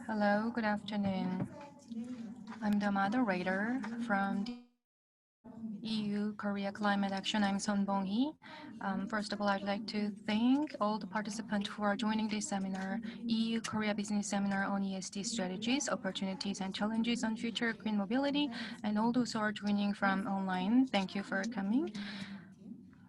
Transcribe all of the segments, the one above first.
Hello, good afternoon. I'm the moderator from the EU Korea Climate Action. I'm Son Bong-hee. First of all, I'd like to thank all the participants who are joining this seminar, EU Korea Business Seminar on ESG Strategies, Opportunities and Challenges on Future Green Mobility, and all those who are joining from online. Thank you for coming.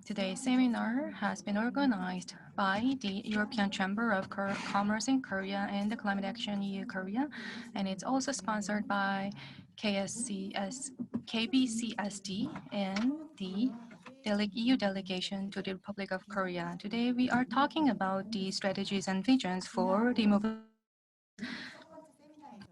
Today's seminar has been organized by the European Chamber of Commerce in Korea and the Climate Action EU Korea, and it's also sponsored by KBCSD and the EU delegation to the Republic of Korea. Today we are talking about the strategies and visions for the mobility.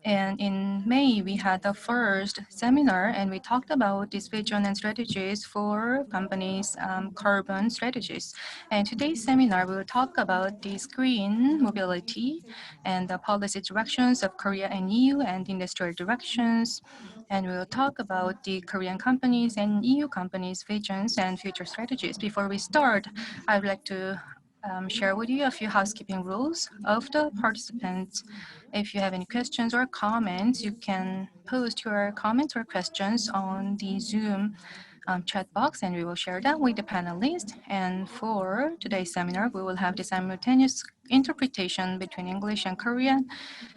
And in May, we had the first seminar, and we talked about this vision and strategies for companies' carbon strategies. And today's seminar will talk about this green mobility and the policy directions of Korea and EU and industrial directions. And we'll talk about the Korean companies and EU companies' visions and future strategies. Before we start, I'd like to share with you a few housekeeping rules of the participants. If you have any questions or comments, you can post your comments or questions on the Zoom chat box, and we will share that with the panelists. And for today's seminar, we will have the simultaneous interpretation between English and Korean.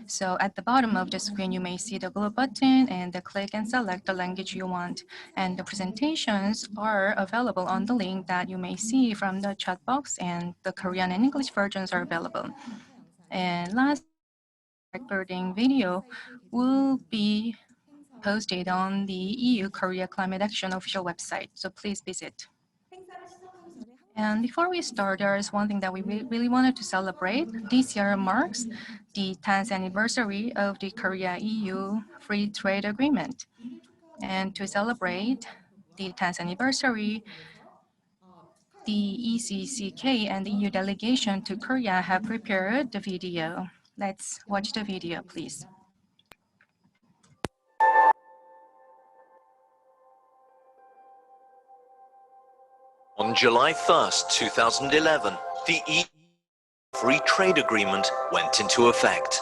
So at the bottom of the screen, you may see the globe button and click and select the language you want. And the presentations are available on the link that you may see from the chat box, and the Korean and English versions are available. And last, recording video will be posted on the EU Korea Climate Action official website, so please visit. And before we start, there is one thing that we really wanted to celebrate. This year marks the 10th anniversary of the Korea-EU Free Trade Agreement. And to celebrate the 10th anniversary, the ECCK and the EU delegation to Korea have prepared the video. Let's watch the video, please. On July 1st, 2011, the EU Free Trade Agreement went into effect.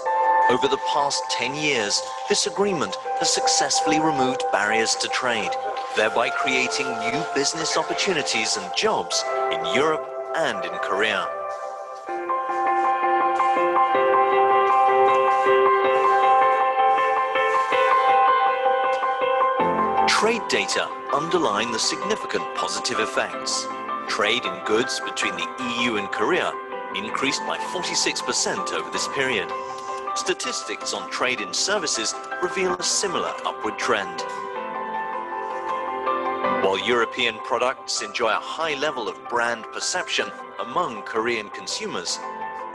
Over the past 10 years, this agreement has successfully removed barriers to trade, thereby creating new business opportunities and jobs in Europe and in Korea. Trade data underline the significant positive effects. Trade in goods between the EU and Korea increased by 46% over this period. Statistics on trade in services reveal a similar upward trend. While European products enjoy a high level of brand perception among Korean consumers,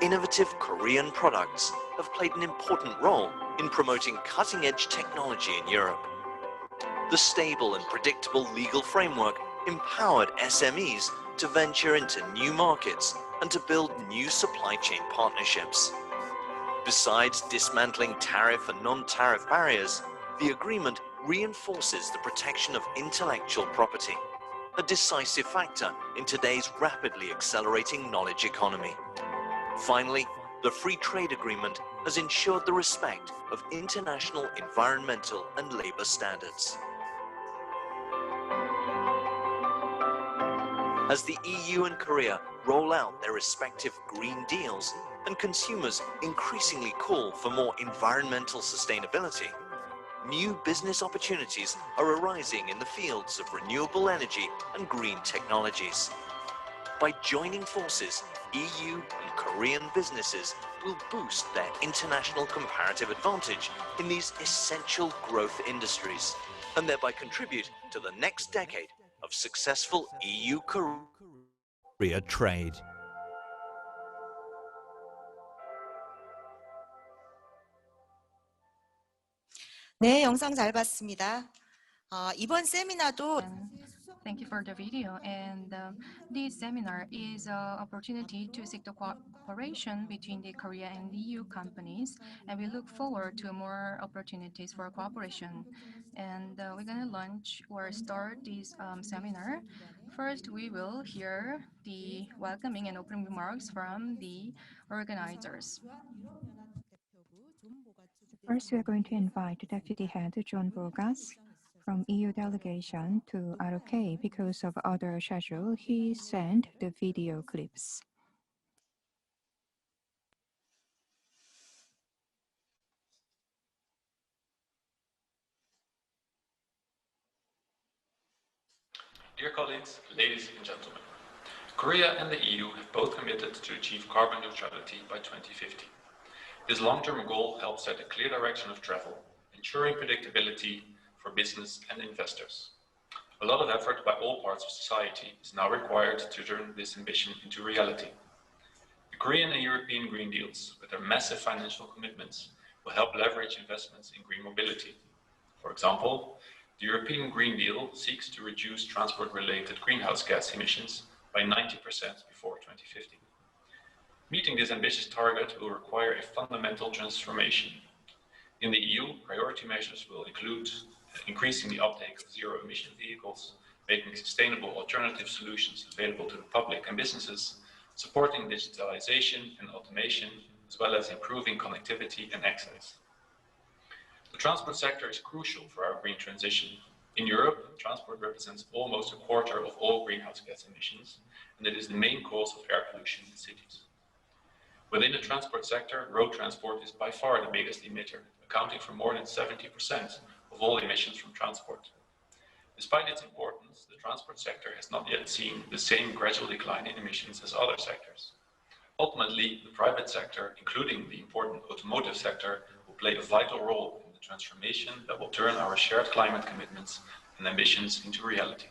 innovative Korean products have played an important role in promoting cutting-edge technology in Europe. The stable and predictable legal framework empowered SMEs to venture into new markets and to build new supply chain partnerships. Besides dismantling tariff and non-tariff barriers, the agreement reinforces the protection of intellectual property, a decisive factor in today's rapidly accelerating knowledge economy. Finally, the Free Trade Agreement has ensured the respect of international environmental and labor standards. As the EU and Korea roll out their respective Green Deals and consumers increasingly call for more environmental sustainability, new business opportunities are arising in the fields of renewable energy and green technologies. By joining forces, EU and Korean businesses will boost their international comparative advantage in these essential growth industries and thereby contribute to the next decade of successful EU-Korea trade. 네, 영상 잘 봤습니다. 이번 세미나도 Thank you for the video. And this seminar is an opportunity to seek the cooperation between the Korea and EU companies. And we look forward to more opportunities for cooperation. And we're going to launch or start this seminar. First, we will hear the welcoming and opening remarks from the organizers. First, we are going to invite Deputy Head John Bogas from EU delegation to ROK. Because of other schedule, he sent the video clips. Dear colleagues, ladies and gentlemen, Korea and the EU have both committed to achieve carbon neutrality by 2050. This long-term goal helps set a clear direction of travel, ensuring predictability for business and investors. A lot of effort by all parts of society is now required to turn this ambition into reality. The Korean and European Green Deals, with their massive financial commitments, will help leverage investments in green mobility. For example, the European Green Deal seeks to reduce transport-related greenhouse gas emissions by 90% before 2050. Meeting this ambitious target will require a fundamental transformation. In the EU, priority measures will include increasing the uptake of zero-emission vehicles, making sustainable alternative solutions available to the public and businesses, supporting digitalization and automation, as well as improving connectivity and access. The transport sector is crucial for our green transition. In Europe, transport represents almost a quarter of all greenhouse gas emissions, and it is the main cause of air pollution in cities. Within the transport sector, road transport is by far the biggest emitter, accounting for more than 70% of all emissions from transport. Despite its importance, the transport sector has not yet seen the same gradual decline in emissions as other sectors. Ultimately, the private sector, including the important automotive sector, will play a vital role in the transformation that will turn our shared climate commitments and ambitions into reality.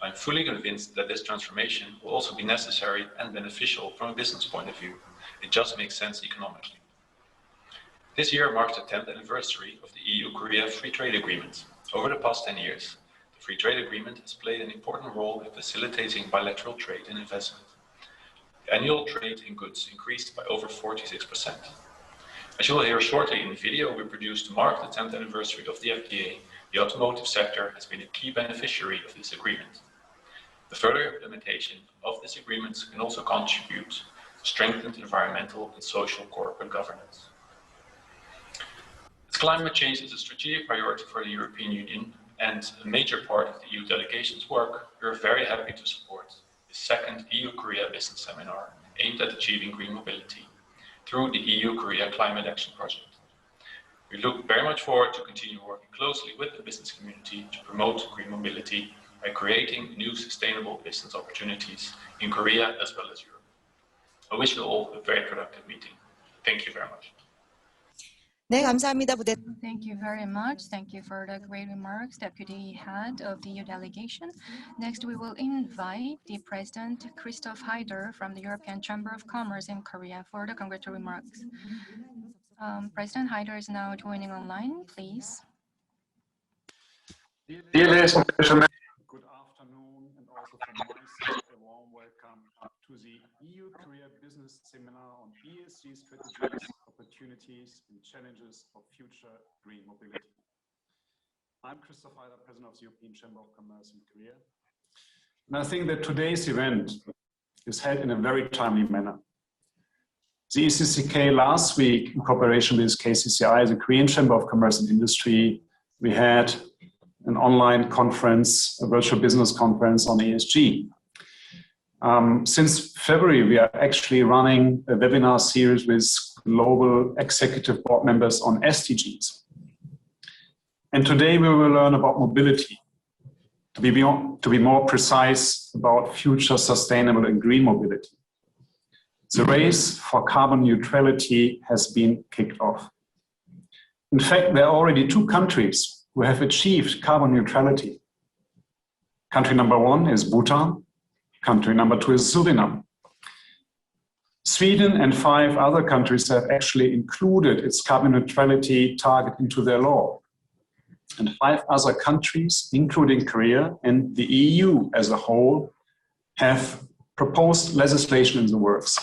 I am fully convinced that this transformation will also be necessary and beneficial from a business point of view. It just makes sense economically. This year marks the 10th anniversary of the EU-Korea Free Trade Agreement. Over the past 10 years, the Free Trade Agreement has played an important role in facilitating bilateral trade and investment. The annual trade in goods increased by over 46%. As you will hear shortly in the video we produced to mark the 10th anniversary of the FTA, the automotive sector has been a key beneficiary of this agreement. The further implementation of this agreement can also contribute to strengthened environmental and social corporate governance. As climate change is a strategic priority for the European Union and a major part of the EU delegation's work, we are very happy to support the second EU-Korea Business Seminar aimed at achieving green mobility through the EU-Korea Climate Action Project. We look very much forward to continue working closely with the business community to promote green mobility by creating new sustainable business opportunities in Korea as well as Europe. I wish you all a very productive meeting. Thank you very much. 네, 감사합니다. Thank you very much. Thank you for the great remarks, Deputy Head of the EU delegation. Next, we will invite the President Christoph Haider from the European Chamber of Commerce in Korea for the congratulatory remarks. President Haider is now joining online, please. Dear ladies and gentlemen, good afternoon, and also from my side, a warm welcome to the EU-Korea Business Seminar on ESG Strategies, Opportunities and Challenges of Future Green Mobility. I'm Christoph Haider, President of the European Chamber of Commerce in Korea. And I think that today's event is held in a very timely manner. The ECCK last week, in cooperation with KCCI, the Korean Chamber of Commerce and Industry, we had an online conference, a virtual business conference on ESG. Since February, we are actually running a webinar series with global executive board members on SDGs. And today we will learn about mobility, to be more precise about future sustainable and green mobility. The race for carbon neutrality has been kicked off. In fact, there are already 2 countries who have achieved carbon neutrality. Country number 1 is Bhutan. Country number 2 is Suriname. Sweden and 5 other countries have actually included its carbon neutrality target into their law. And 5 other countries, including Korea and the EU as a whole, have proposed legislation in the works.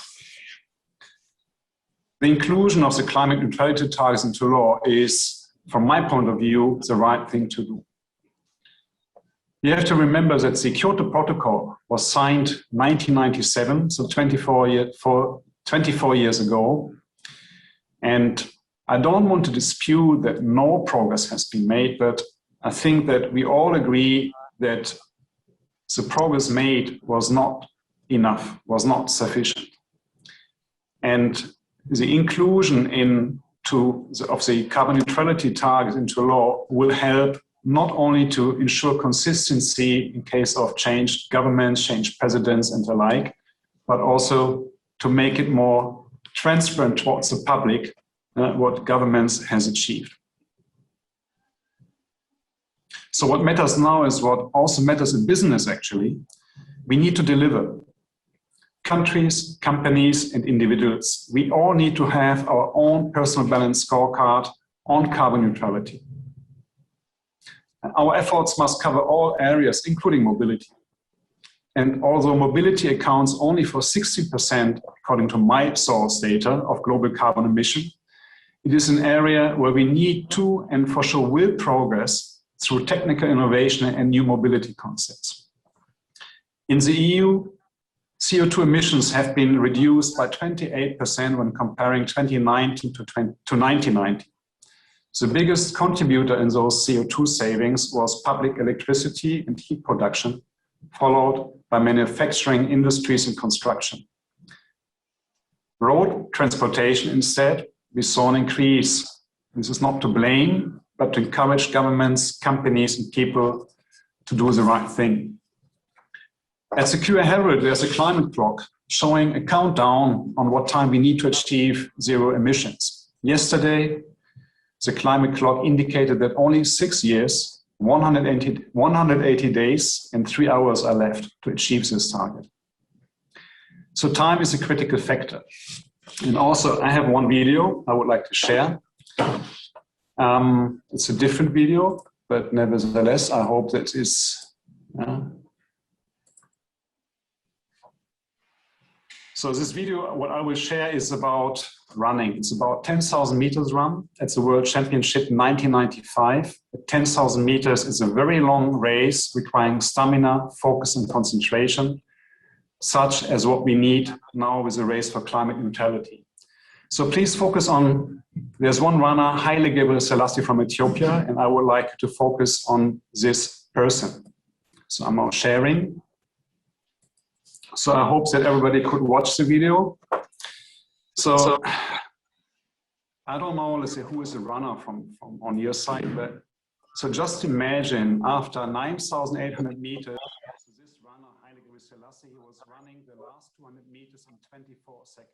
The inclusion of the climate neutrality targets into law is, from my point of view, the right thing to do. You have to remember that the Kyoto Protocol was signed 1997, so 24 years ago. And I don't want to dispute that no progress has been made, but I think that we all agree that the progress made was not enough, was not sufficient. And the inclusion of the carbon neutrality target into law will help not only to ensure consistency in case of changed governments, changed presidents and the like, but also to make it more transparent towards the public what governments has achieved. So what matters now is what also matters in business actually. We need to deliver. Countries, companies and individuals, we all need to have our own personal balance scorecard on carbon neutrality. And our efforts must cover all areas, including mobility. And although mobility accounts only for 60%, according to my source data, of global carbon emission, it is an area where we need to and for sure will progress through technical innovation and new mobility concepts. In the EU, CO2 emissions have been reduced by 28% when comparing 2019 to 1990. The biggest contributor in those CO2 savings was public electricity and heat production, followed by manufacturing, industries and construction. Road transportation instead, we saw an increase. This is not to blame, but to encourage governments, companies and people to do the right thing. At the QR Herald, there's a climate clock showing a countdown on what time we need to achieve zero emissions. Yesterday, the climate clock indicated that only 6 years, 180 days and 3 hours are left to achieve this target. So time is a critical factor. And also I have one video I would like to share. It's a different video, but nevertheless, I hope that is So this video, what I will share is about running. It's about 10,000 meters run. It's a world championship in 1995. 10,000 meters is a very long race requiring stamina, focus and concentration, such as what we need now with the race for climate neutrality. So please focus on, there's one runner, Haile Gerassis from Ethiopia, and I would like to focus on this person. So I'm now sharing. So I hope that everybody could watch the video. So I don't know, let's say, who is the runner from on your side, but so just imagine after 9,800 meters, so this runner, Haile Gerassis, he was running the last 200 meters in 24 seconds.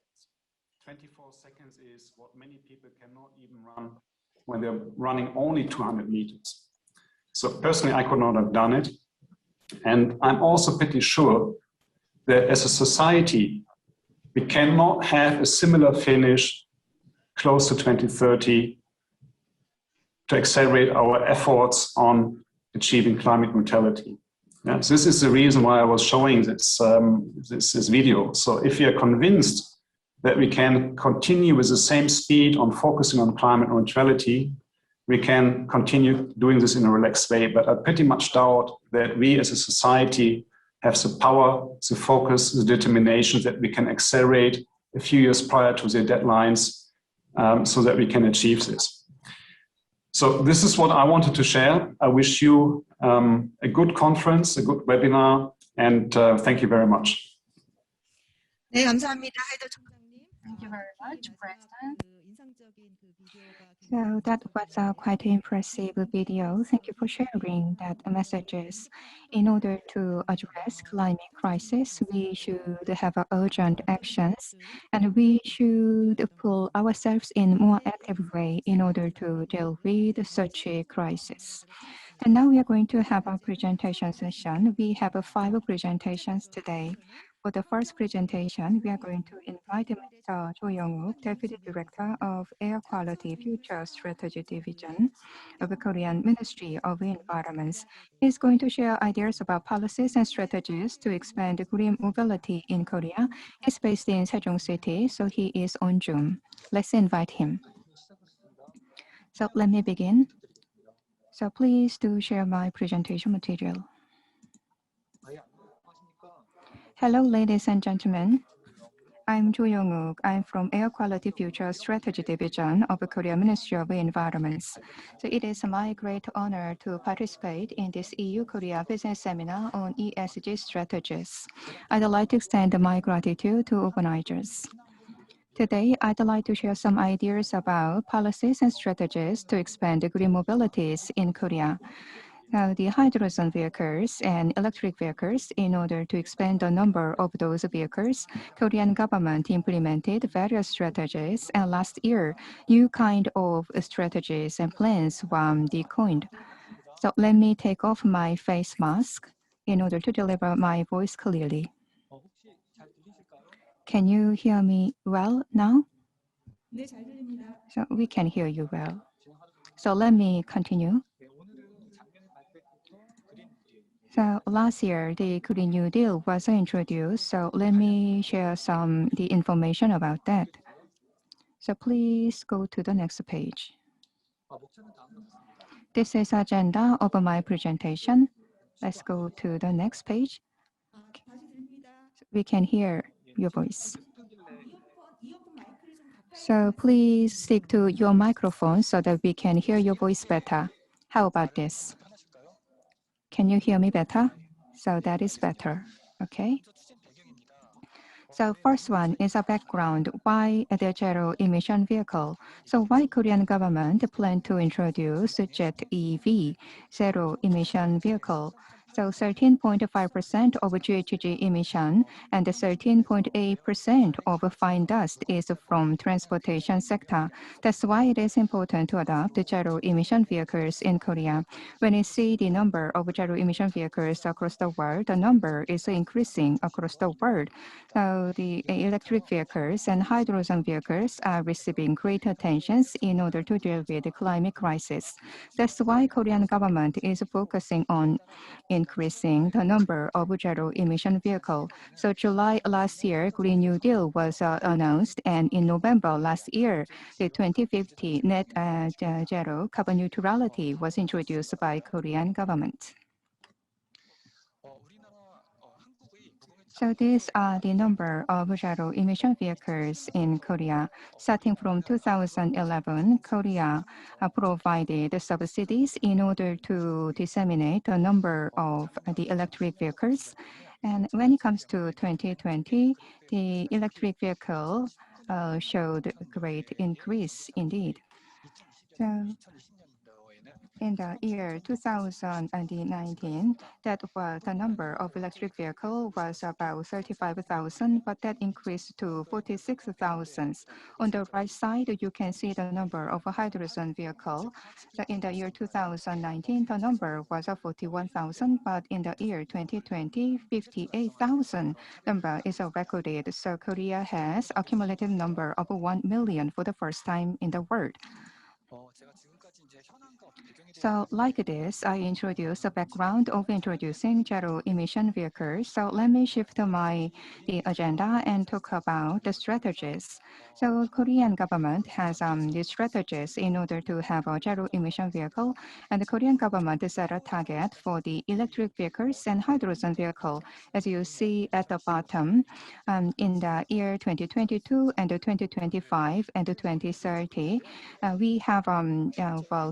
24 seconds is what many people cannot even run when they're running only 200 meters. So personally, I could not have done it. And I'm also pretty sure that as a society, we cannot have a similar finish close to 2030 to accelerate our efforts on achieving climate neutrality. Yeah, so this is the reason why I was showing this, this video. So if you are convinced that we can continue with the same speed on focusing on climate neutrality, we can continue doing this in a relaxed way. But I pretty much doubt that we as a society have the power, the focus, the determination that we can accelerate a few years prior to the deadlines so that we can achieve this. So this is what I wanted to share. I wish you a good conference, a good webinar, and thank you very much. 네, 감사합니다. 하이더 총장님. Thank you very much, President. So that was a quite impressive video. Thank you for sharing that messages. In order to address climate crisis, we should have urgent actions, and we should pull ourselves in more active way in order to deal with such a crisis. And now we are going to have a presentation session. We have 5 presentations today. For the first presentation, we are going to invite Mr. Young-wook, Deputy Director of Air Quality Future Strategy Division of the Korean Ministry of Environment. He's going to share ideas about policies and strategies to expand green mobility in Korea. He's based in Sejong City, so he is on Zoom. Let's invite him. So let me begin. So please do share my presentation material. Hello, ladies and gentlemen. I'm Young-wook. I'm from Air Quality Future Strategy Division of the Korea Ministry of Environment. So it is my great honor to participate in this EU-Korea business seminar on ESG strategies. I'd like to extend my gratitude to organizers. Today, I'd like to share some ideas about policies and strategies to expand green mobilities in Korea. Now, the hydrogen vehicles and electric vehicles, in order to expand the number of those vehicles, Korean government implemented various strategies, and last year, new kind of strategies and plans were coined. So let me take off my face mask in order to deliver my voice clearly. Can you hear me well now? 네, 잘 들립니다. So we can hear you well. So let me continue. So last year, the Green New Deal was introduced. So let me share some the information about that. So please go to the next page. This is agenda of my presentation. Let's go to the next page. 다시 들립니다. We can hear your voice. 이어폰 마이크를 좀 가까이 So please stick to your microphone so that we can hear your voice better. How about this? Can you hear me better? So that is better. Okay. So first one is a background. Why the zero emission vehicle? So why Korean government plan to introduce Jet EV, zero emission vehicle? So 13.5% of GHG emission and 13.8% of fine dust is from transportation sector. That's why it is important to adopt zero emission vehicles in Korea. When you see the number of zero emission vehicles across the world, the number is increasing across the world. So the electric vehicles and hydrogen vehicles are receiving great attention in order to deal with the climate crisis. That's why Korean government is focusing on increasing the number of zero emission vehicles. So July last year, Green New Deal was announced, and in November last year, the 2050 net zero carbon neutrality was introduced by Korean government. So these are the number of zero emission vehicles in Korea. Starting from 2011, Korea provided subsidies in order to disseminate the number of the electric vehicles. And when it comes to 2020, the electric vehicle showed great increase indeed. So in the year 2019, that was the number of electric vehicle was about 35,000, but that increased to 46,000. On the right side, you can see the number of hydrogen vehicle. So in the year 2019, the number was 41,000, but in the year 2020, 58,000 number is recorded. So Korea has a cumulative number of 1 million for the first time in the world. So like this, I introduce the background of introducing zero emission vehicles. So let me shift the agenda and talk about the strategies. So Korean government has the strategies in order to have a zero emission vehicle, and the Korean government set a target for the electric vehicles and hydrogen vehicle. As you see at the bottom, in the year 2022 and 2025 and 2030, we have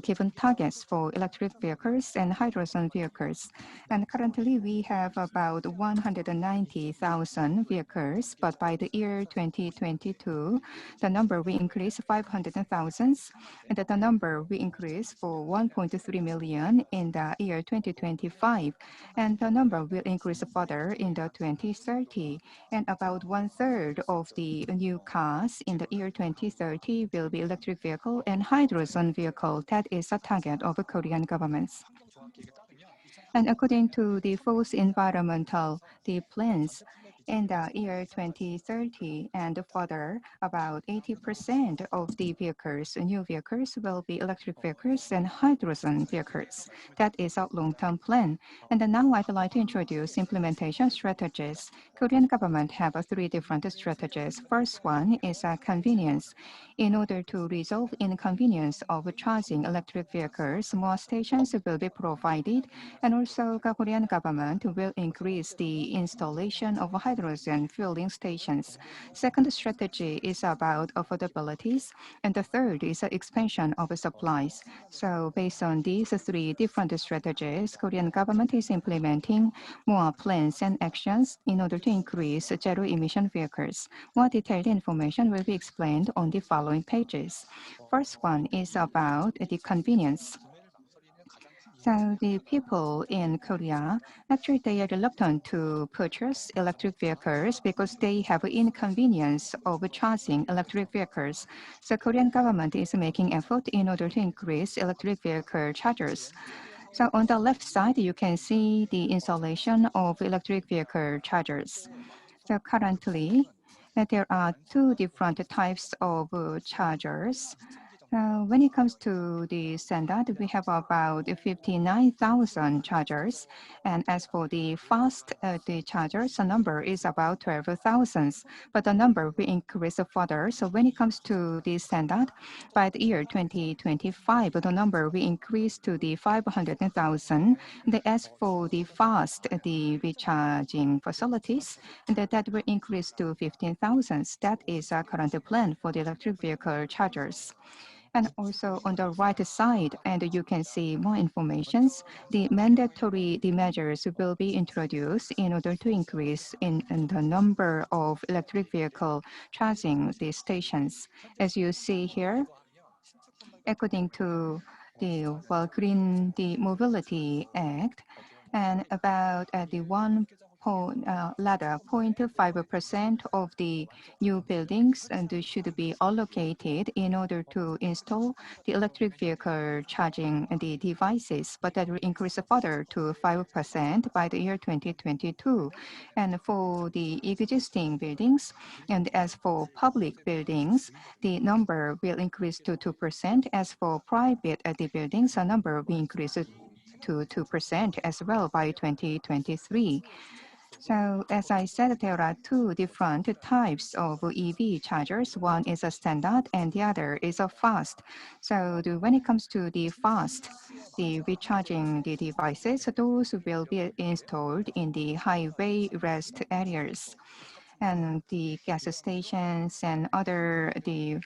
given targets for electric vehicles and hydrogen vehicles. And currently we have about 190,000 vehicles, but by the year 2022, the number will increase 500,000, and the number will increase for 1.3 million in the year 2025, and the number will increase further in the 2030, and about 1/3 of the new cars in the year 2030 will be electric vehicle and hydrogen vehicle. That is a target of the Korean governments. And according to the false environmental plans, in the year 2030 and further, about 80% of the vehicles, new vehicles, will be electric vehicles and hydrogen vehicles. That is a long-term plan. And now I'd like to introduce implementation strategies. Korean government have three different strategies. First one is convenience. In order to resolve inconvenience of charging electric vehicles, more stations will be provided, and also the Korean government will increase the installation of hydrogen hydrogen fueling stations. Second strategy is about affordabilities, and the third is the expansion of supplies. So based on these three different strategies, Korean government is implementing more plans and actions in order to increase zero-emission vehicles. More detailed information will be explained on the following pages. First one is about the convenience. So the people in Korea, actually they are reluctant to purchase electric vehicles because they have inconvenience of charging electric vehicles. So Korean government is making effort in order to increase electric vehicle chargers. So on the left side, you can see the installation of electric vehicle chargers. So currently, there are two different types of chargers. When it comes to the standard, we have about 59,000 chargers. And as for the fast the chargers, the number is about 12,000. But the number will increase further. So when it comes to the standard, by the year 2025, the number will increase to the 500,000. As for the fast the recharging facilities, that will increase to 15,000. That is our current plan for the electric vehicle chargers. And also on the right side, and you can see more information, the mandatory measures will be introduced in order to increase in the number of electric vehicle charging the stations. As you see here, according to the Green the Mobility Act, and about the 0.5% of the new buildings and should be allocated in order to install the electric vehicle charging the devices, but that will increase further to 5% by the year 2022. And for the existing buildings, and as for public buildings, the number will increase to 2%. As for private the buildings, the number will increase to 2% as well by 2023. So as I said, there are two different types of EV chargers. One is a standard and the other is a fast. So when it comes to the fast, the recharging the devices, those will be installed in the highway rest areas. And the gas stations and other the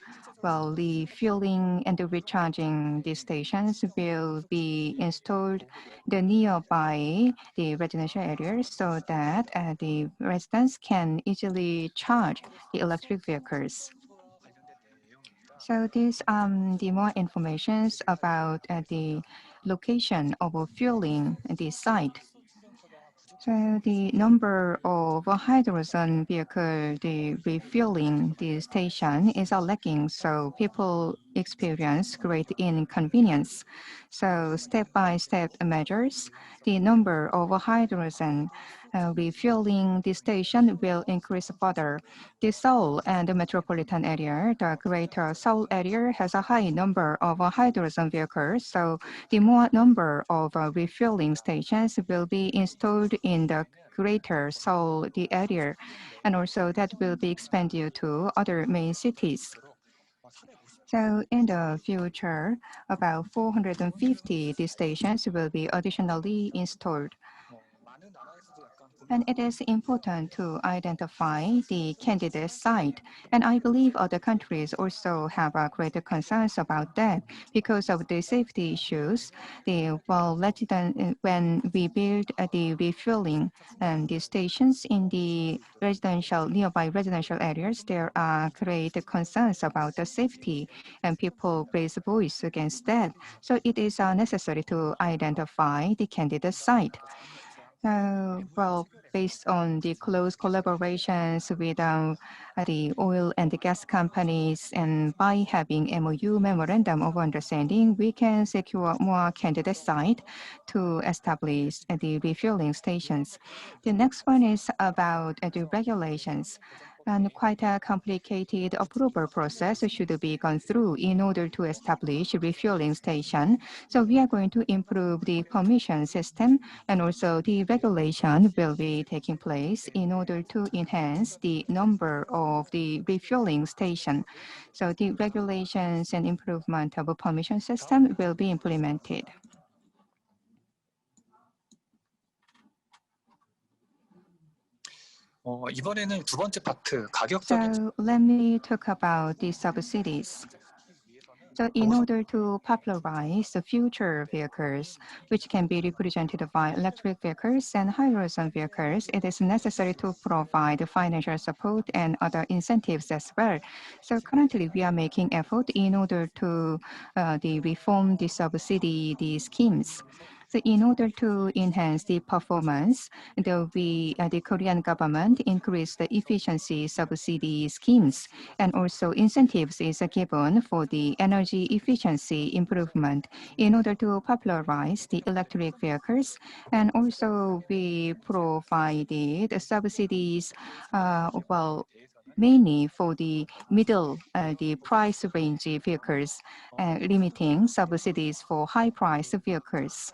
fueling and the recharging the stations will be installed the nearby the residential areas so that the residents can easily charge the electric vehicles. So this the more informations about the location of fueling the site. So the number of hydrogen vehicle, the refueling the station is lacking, so people experience great inconvenience. So step-by-step measures, the number of hydrogen refueling the station will increase further. The Seoul and the metropolitan area, the greater Seoul area has a high number of hydrogen vehicles, so the more number of refueling stations will be installed in the greater Seoul the area, and also that will be expanded to other main cities. So in the future, about 450 these stations will be additionally installed. And it is important to identify the candidate site. And I believe other countries also have greater concerns about that because of the safety issues. When we build the refueling and the stations in the nearby residential areas, there are great concerns about the safety, and people raise a voice against that. So it is necessary to identify the candidate site. Based on the close collaborations with the oil and the gas companies, and by having MOU memorandum of understanding, we can secure more candidate site to establish the refueling stations. The next one is about the regulations. And quite a complicated approval process should be gone through in order to establish refueling station. So we are going to improve the permission system, and also the regulation will be taking place in order to enhance the number of the refueling station. So the regulations and improvement of a permission system will be implemented. 이번에는 두 번째 파트, 가격적인 So let me talk about the subsidies. So in order to popularize the future vehicles, which can be represented by electric vehicles and hydrogen vehicles, it is necessary to provide financial support and other incentives as well. So currently we are making effort in order to reform the subsidy the schemes. So in order to enhance the performance, the Korean government increased the efficiency subsidy schemes, and also incentives is given for the energy efficiency improvement in order to popularize the electric vehicles. And also we provided subsidies, mainly for the middle, the price range vehicles, limiting subsidies for high price vehicles.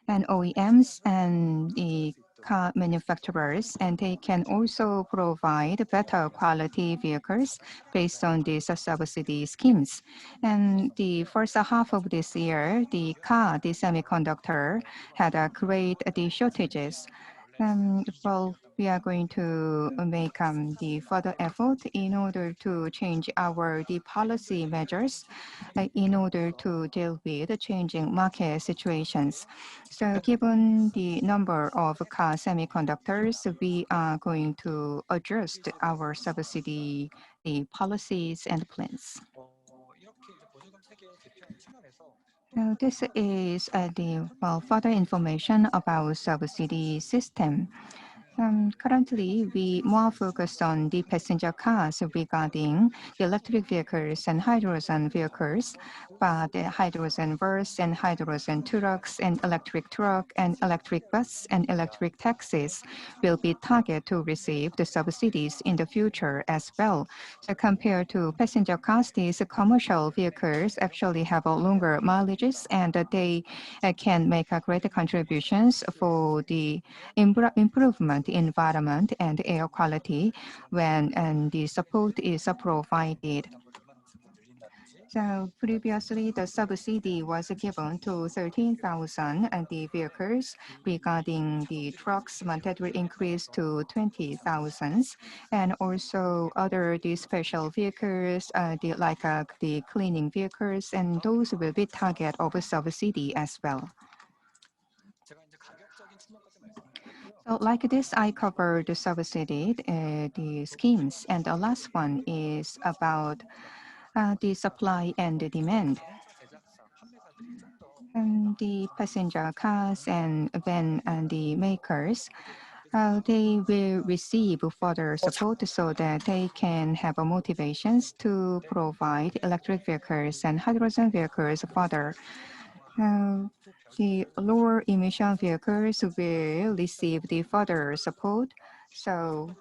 And OEMs and the car manufacturers, and they can also provide better quality vehicles based on these subsidy schemes. And the first half of this year, the semiconductor had a great shortages. Well, we are going to make the further effort in order to change the policy measures in order to deal with the changing market situations. So given the number of car semiconductors, we are going to adjust our subsidy policies and plans. Now, this is further information about subsidy system. Currently, we more focused on the passenger cars regarding the electric vehicles and hydrogen vehicles, but the hydrogen bus and hydrogen trucks and electric truck and electric bus and electric taxis will be targeted to receive the subsidies in the future as well. So compared to passenger cars, these commercial vehicles actually have a longer mileages, and they can make a greater contributions for the improvement in environment and air quality when the support is provided. So previously, the subsidy was given to 13,000 the vehicles. Regarding the trucks, that will increase to 20,000, and also other the special vehicles, the cleaning vehicles, and those will be target of a subsidy as well. So like this, I covered the subsidy, the schemes, and the last one is about the supply and the demand. And the passenger cars and van and the makers, they will receive further support so that they can have motivations to provide electric vehicles and hydrogen vehicles further. The lower emission vehicles will receive the further support. So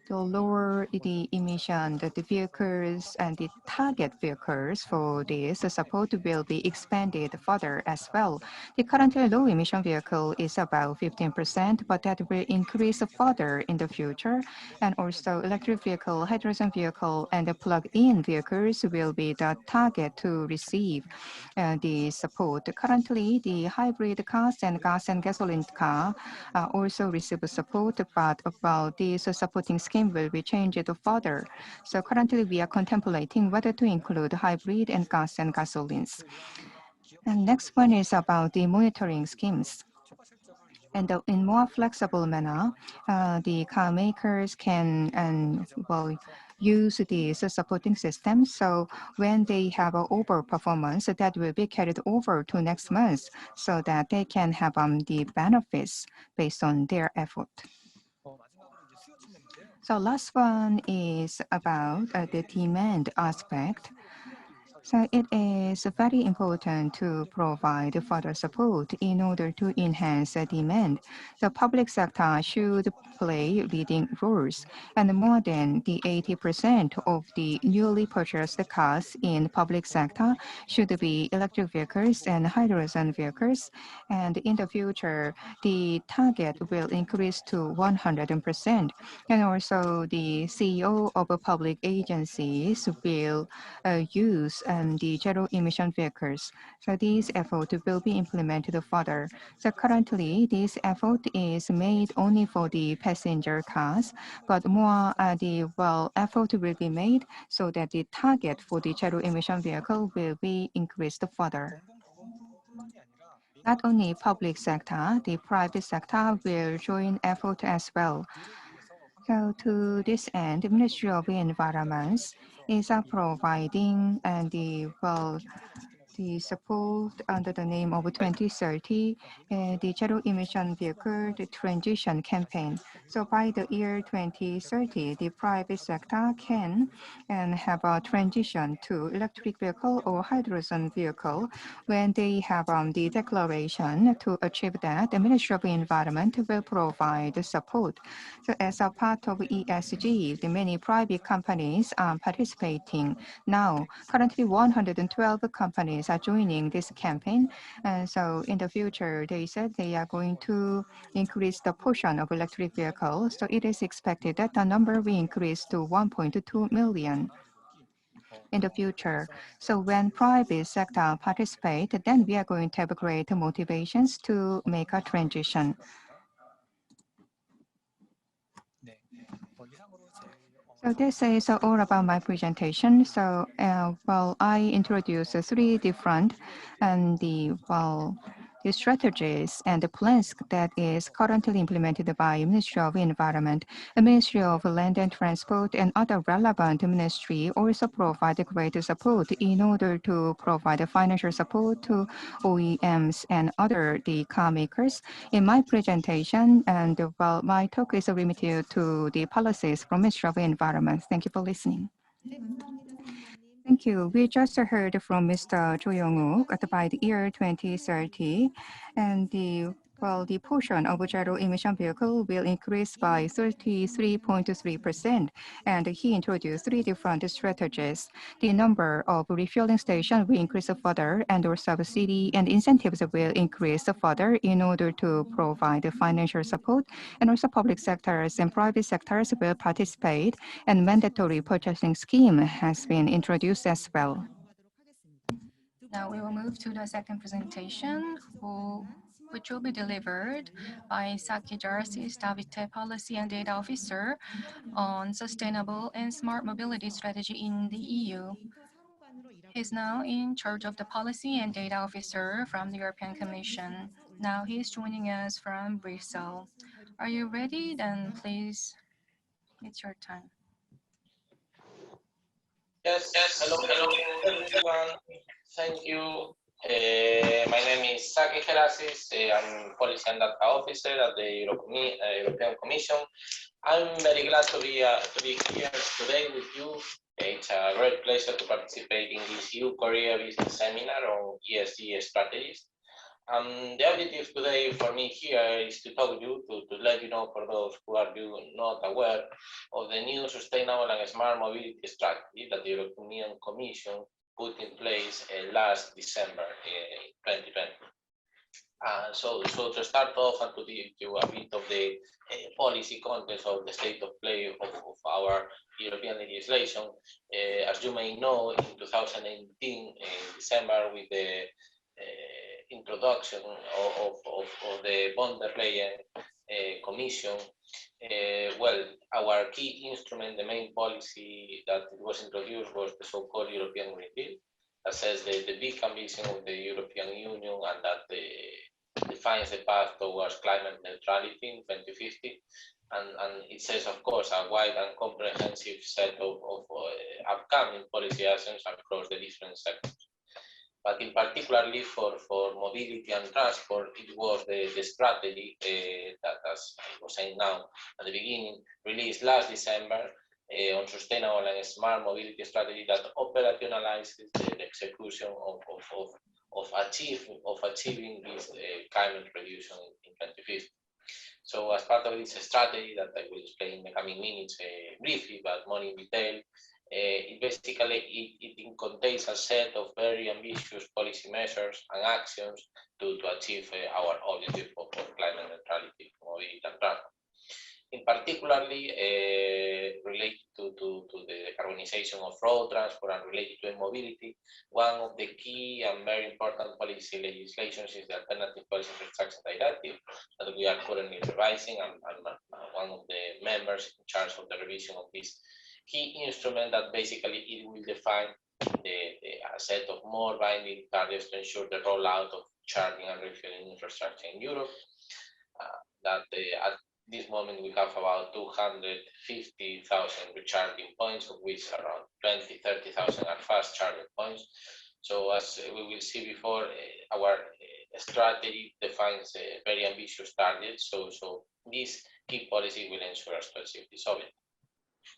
to lower the emission, the vehicles and the target vehicles for this support will be expanded further as well. The currently low emission vehicle is about 15%, but that will increase further in the future. And also electric vehicle, hydrogen vehicle, and the plug-in vehicles will be the target to receive the support. Currently, the hybrid cars and gas and gasoline car also receive support, but about this supporting scheme will be changed further. So currently we are contemplating whether to include hybrid and gas and gasolines. And next one is about the monitoring schemes. And in more flexible manner, the car makers can use these supporting systems. So when they have an over performance, that will be carried over to next month so that they can have the benefits based on their effort. So last one is about the demand aspect. So it is very important to provide further support in order to enhance demand. The public sector should play leading roles, and more than the 80% of the newly purchased cars in public sector should be electric vehicles and hydrogen vehicles. And in the future, the target will increase to 100%. And also the CEO of public agencies will use the zero emission vehicles. So this effort will be implemented further. So currently, this effort is made only for the passenger cars, but more effort will be made so that the target for the zero emission vehicle will be increased further. Not only public sector, the private sector will join effort as well. So to this end, the Ministry of Environment is providing the support under the name of 2030, the zero emission vehicle transition campaign. So by the year 2030, the private sector can have a transition to electric vehicle or hydrogen vehicle. When they have the declaration to achieve that, the Ministry of Environment will provide support. So as a part of ESG, the many private companies are participating now. Currently, 112 companies are joining this campaign. And so in the future, they said they are going to increase the portion of electric vehicles. So it is expected that the number will increase to 1.2 million in the future. So when private sector participate, then we are going to have great motivations to make a transition. So this is all about my presentation. So I introduce three different and the strategies and the plans that is currently implemented by Ministry of Environment, the Ministry of Land and Transport, and other relevant ministry also provide great support in order to provide financial support to OEMs and other the car makers. In my presentation, and my talk is limited to the policies from Ministry of Environment. Thank you for listening. 네, 감사합니다, 상임관님. Thank you. We just heard from Mr. Young-wook that by the year 2030, and the portion of zero emission vehicle will increase by 33.3%. And he introduced three different strategies. The number of refueling stations will increase further, and also subsidy and incentives will increase further in order to provide financial support. And also public sectors and private sectors will participate, and mandatory purchasing scheme has been introduced as well. Now we will move to the second presentation, which will be delivered by Saki, Gerassis, Davite Policy and Data Officer on sustainable and smart mobility strategy in the EU. He's now in charge of the policy and data officer from the European Commission. Now he is joining us from Brussels. Are you ready? Then please, it's your time. Yes, hello everyone. Thank you. My name is Saki Gerassis. I'm Policy and Data Officer at the European Commission. I'm very glad to be here today with you. It's a great pleasure to participate in this EU-Korea business seminar on ESG strategies. The objective today for me here is to talk to you, to let you know, for those who are not aware, of the new sustainable and smart mobility strategy that the European Commission put in place last December 2020. So to start off and to give you a bit of the policy context of the state of play of our European legislation, as you may know, in 2018, in December, with the introduction of the von der Leyen Commission, our key instrument, the main policy that was introduced was the so-called European Green Deal, that says the big ambition of the European Union and that defines the path towards climate neutrality in 2050. And it says, of course, a wide and comprehensive set of upcoming policy actions across the different sectors. But in particularly for mobility and transport, it was the strategy that, as I was saying now at the beginning, released last December on sustainable and smart mobility strategy that operationalizes the execution of achieving this climate reduction in 2050. So as part of this strategy that I will explain in the coming minutes briefly, but more in detail, it basically contains a set of very ambitious policy measures and actions to achieve our objective of climate neutrality, mobility and transport. in particularly related to the decarbonization of road transport and related to mobility. One of the key and very important policy legislations is the Alternative Policy Infrastructure Directive that we are currently revising, and one of the members in charge of the revision of this key instrument that basically it will define a set of more binding targets to ensure the rollout of charging and refueling infrastructure in Europe. At this moment we have about 250,000 recharging points, of which around 30,000 are fast charging points. So as we will see before, our strategy defines a very ambitious target. So this key policy will ensure us to achieve this objective.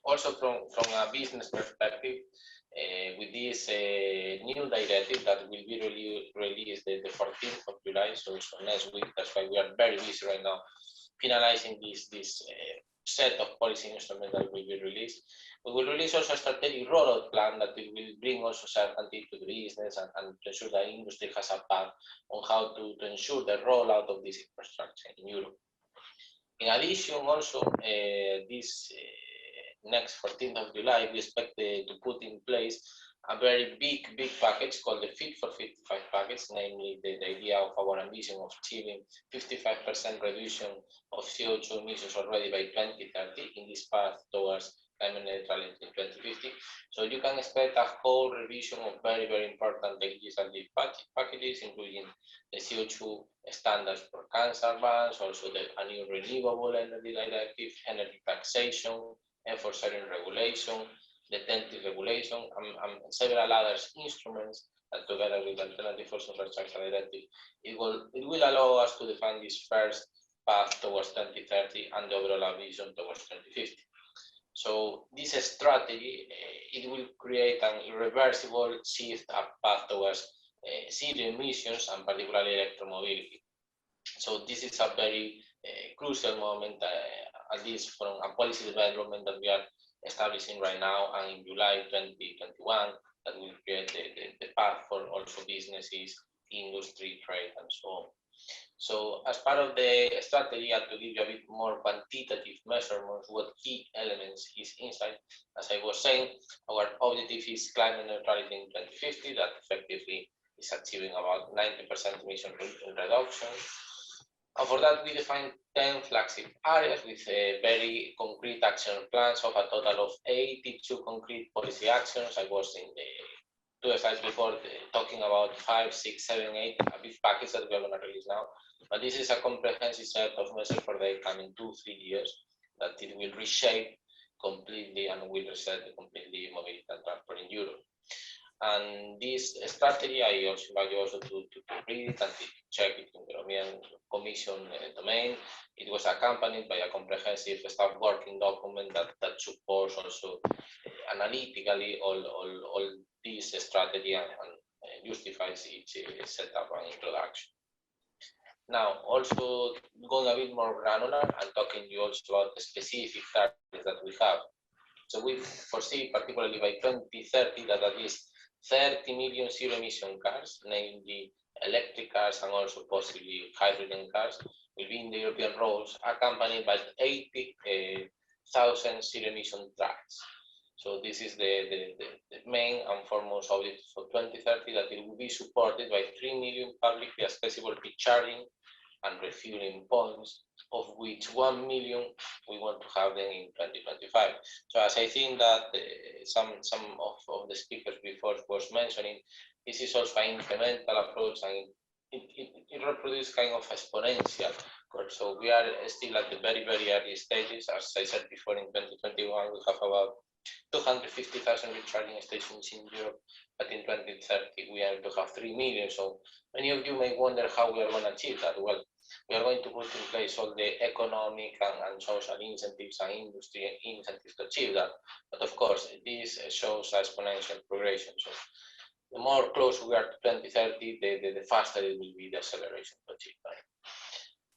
Also from a business perspective, with this new directive that will be released the 14th of July, so next week. That's why we are very busy right now finalizing this set of policy instruments that will be released. We will release also a strategic rollout plan that it will bring also certainty to the business and to ensure that industry has a path on how to ensure the rollout of this infrastructure in Europe. In addition, also this next 14th of July, we expect to put in place a very big package called the Fit for 55 package, namely the idea of our ambition of achieving 55% reduction of CO2 emissions already by 2030 in this path towards climate neutrality in 2050. So you can expect a whole revision of very important legislative packages, including the CO2 standards for cancer bans, also a new renewable energy directive, energy taxation, effort sharing regulation, the TEN-T regulation, and several other instruments that together with the Alternative Force Infrastructure Directive, it will allow us to define this first path towards 2030 and the overall vision towards 2050. So this strategy, it will create an irreversible shift, a path towards zero emissions and particularly electromobility. So this is a very crucial moment, at least from a policy development that we are establishing right now, and in July 2021, that will create the path for also businesses, industry, trade, and so on. So as part of the strategy, and to give you a bit more quantitative measurements, what key elements is inside, as I was saying, our objective is climate neutrality in 2050, that effectively is achieving about 90% emission reduction. And for that, we define 10 flagship areas with very concrete action plans of a total of 82 concrete policy actions. I was in the 2 slides before talking about 5, 6, 7, 8, a big package that we are going to release now. But this is a comprehensive set of measures for the coming 2-3 years that it will reshape completely and will reset completely mobility and transport in Europe. And this strategy, I also invite you also to read it and to check it in the European Commission domain. It was accompanied by a comprehensive staff working document that supports also analytically all this strategy and justifies each setup and introduction. Now, also going a bit more granular and talking to you also about the specific targets that we have. So we foresee, particularly by 2030, that at least 30 million zero-emission cars, namely electric cars and also possibly hydrogen cars, will be in the European roads, accompanied by 80,000 zero-emission trucks. So this is the main and foremost objective for 2030, that it will be supported by 3 million publicly accessible charging and refueling points, of which 1 million we want to have them in 2025. So as I think that some of the speakers before was mentioning, this is also an incremental approach, and it reproduces kind of exponential curve. So we are still at the very early stages. As I said before, in 2021 we have about 250,000 recharging stations in Europe, but in 2030 we are to have 3 million. So many of you may wonder how we are going to achieve that. Well, we are going to put in place all the economic and social incentives and industry incentives to achieve that. But of course, this shows exponential progression. So the more close we are to 2030, the faster it will be the acceleration to achieve that.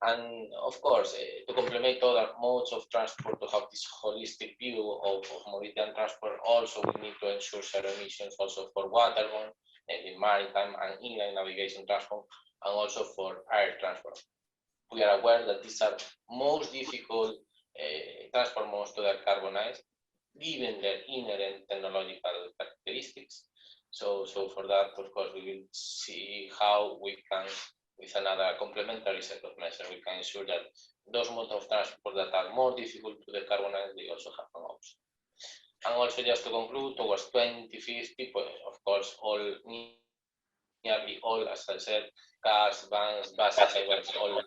And of course, to complement other modes of transport, to have this holistic view of mobility and transport, also we need to ensure zero emissions also for waterborne, namely maritime and inland navigation transport, and also for air transport. We are aware that these are most difficult transport modes to decarbonize, given their inherent technological characteristics. So for that, of course, we will see how we can, with another complementary set of measures, we can ensure that those modes of transport that are more difficult to decarbonize, they also have an option. And also, just to conclude, towards 2050, of course, nearly all, as I said, cars, vans, buses, highways, all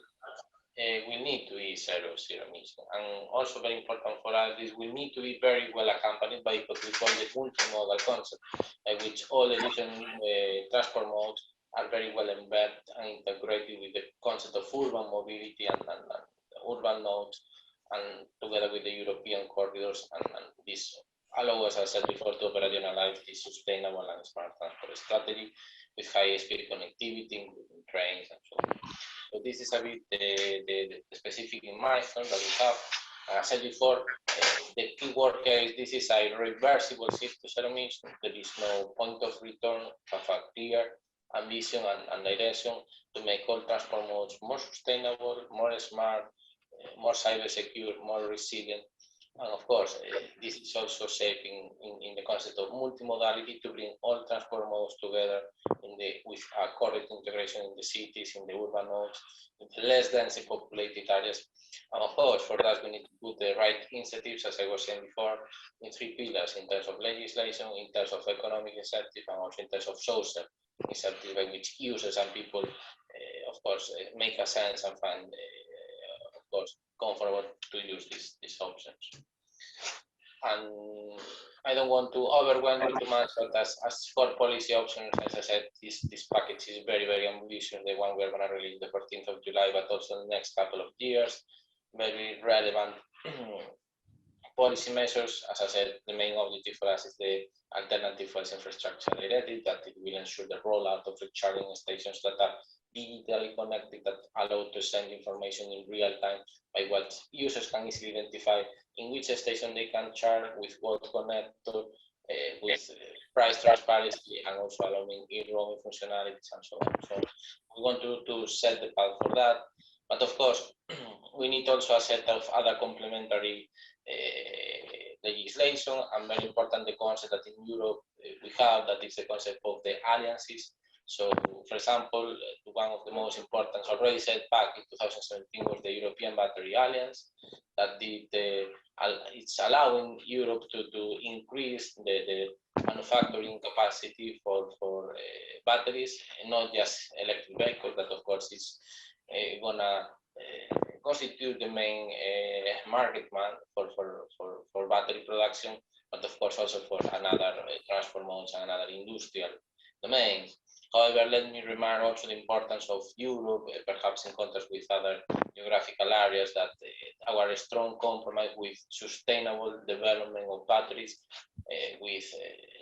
we need to be zero emission. And also very important for us is we need to be very well accompanied by what we call the multimodal concept, which all the different transport modes are very well embedded and integrated with the concept of urban mobility and urban nodes, and together with the European corridors, and this allow us, as I said before, to operationalize this sustainable and smart transport strategy with high-speed connectivity, including trains and so on. So this is a bit the specific milestone that we have. As I said before, the key word here is this is a reversible shift to zero emission. There is no point of return. Have a clear ambition and direction to make all transport modes more sustainable, more smart, more cyber secure, more resilient. And of course, this is also shaping in the concept of multimodality to bring all transport modes together with a correct integration in the cities, in the urban nodes, in the less densely populated areas. And of course, for that, we need to put the right incentives, as I was saying before, in three pillars, in terms of legislation, in terms of economic incentive, and also in terms of social incentive, by which users and people, of course, make a sense and find, of course, comfortable to use these options. And I don't want to overwhelm you too much, but as for policy options, as I said, this package is very, very ambitious, the one we're going to release the 14th of July, but also the next couple of years, very relevant policy measures. As I said, the main objective for us is the alternative fuels infrastructure directive, that it will ensure the rollout of recharging stations that are digitally connected, that allow to send information in real time by what users can easily identify in which station they can charge, with what connector, with price transparency, and also allowing e-roaming functionalities and so on. So we want to set the path for that. But of course, we need also a set of other complementary legislation, and very important, the concept that in Europe we have, that is the concept of the alliances. So, for example, one of the most important, already set back in 2017, was the European Battery Alliance, that it's allowing Europe to increase the manufacturing capacity for batteries, not just electric vehicles, that of course is gonna constitute the main market demand for battery production, but of course also for another transport modes and another industrial domains. However, let me remark also the importance of Europe, perhaps in contrast with other geographical areas, that our strong compromise with sustainable development of batteries with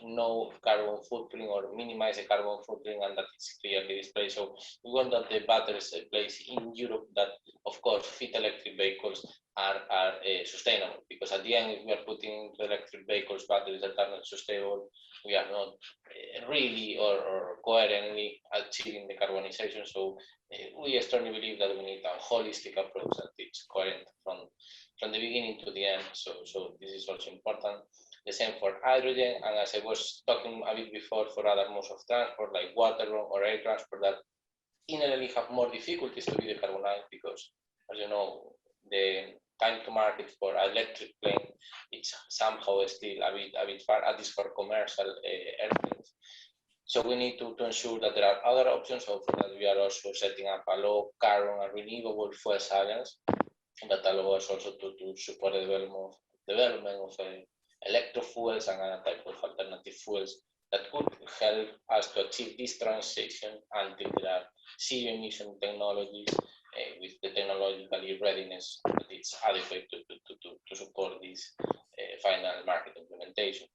no carbon footprint, or minimize the carbon footprint, and that is clearly displayed. So we want that the batteries placed in Europe that, of course, fit electric vehicles are sustainable, because at the end, if we are putting into electric vehicles batteries that are not sustainable, we are not really or coherently achieving decarbonization. So we strongly believe that we need a holistic approach that is coherent from the beginning to the end. So this is also important. The same for hydrogen, and as I was talking a bit before, for other modes of transport like waterborne or air transport, that inherently have more difficulties to be decarbonized, because, as you know, the time to market for electric plane, it's somehow still a bit far, at least for commercial airplanes. So we need to ensure that there are other options. So for that, we are also setting up a low carbon and renewable fuel alliance that allow us also to support the development of electrofuels and other type of alternative fuels that could help us to achieve this transition until there are zero emission technologies with the technological readiness that is adequate to support this final market implementation.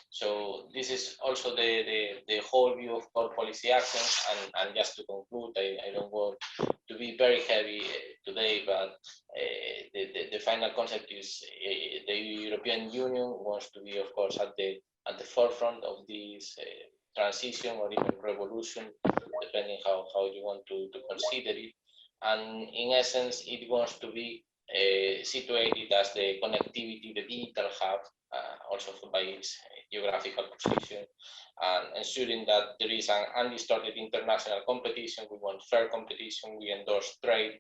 So this is also the whole view of core policy actions. And just to conclude, I don't want to be very heavy today, but the final concept is the European Union wants to be, of course, at the forefront of this transition, or even revolution, depending how you want to consider it. And in essence, it wants to be situated as the connectivity, the digital hub, also by its geographical position, and ensuring that there is an undistorted international competition. We want fair competition, we endorse trade,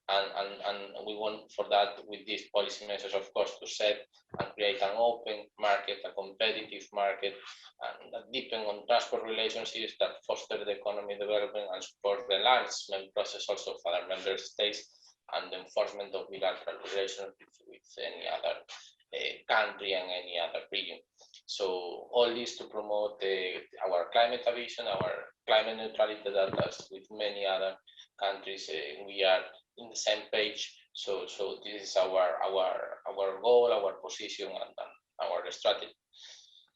and we want for that, with these policy measures, of course, to set and create an open market, a competitive market, and that deepen on transport relationships, that foster the economy development and support the enlargement process also of other member states, and the enforcement of bilateral relations with any other country and any other region. So all this to promote our climate ambition, our climate neutrality, that as with many other countries, we are in the same page. So this is our goal, our position, and our strategy.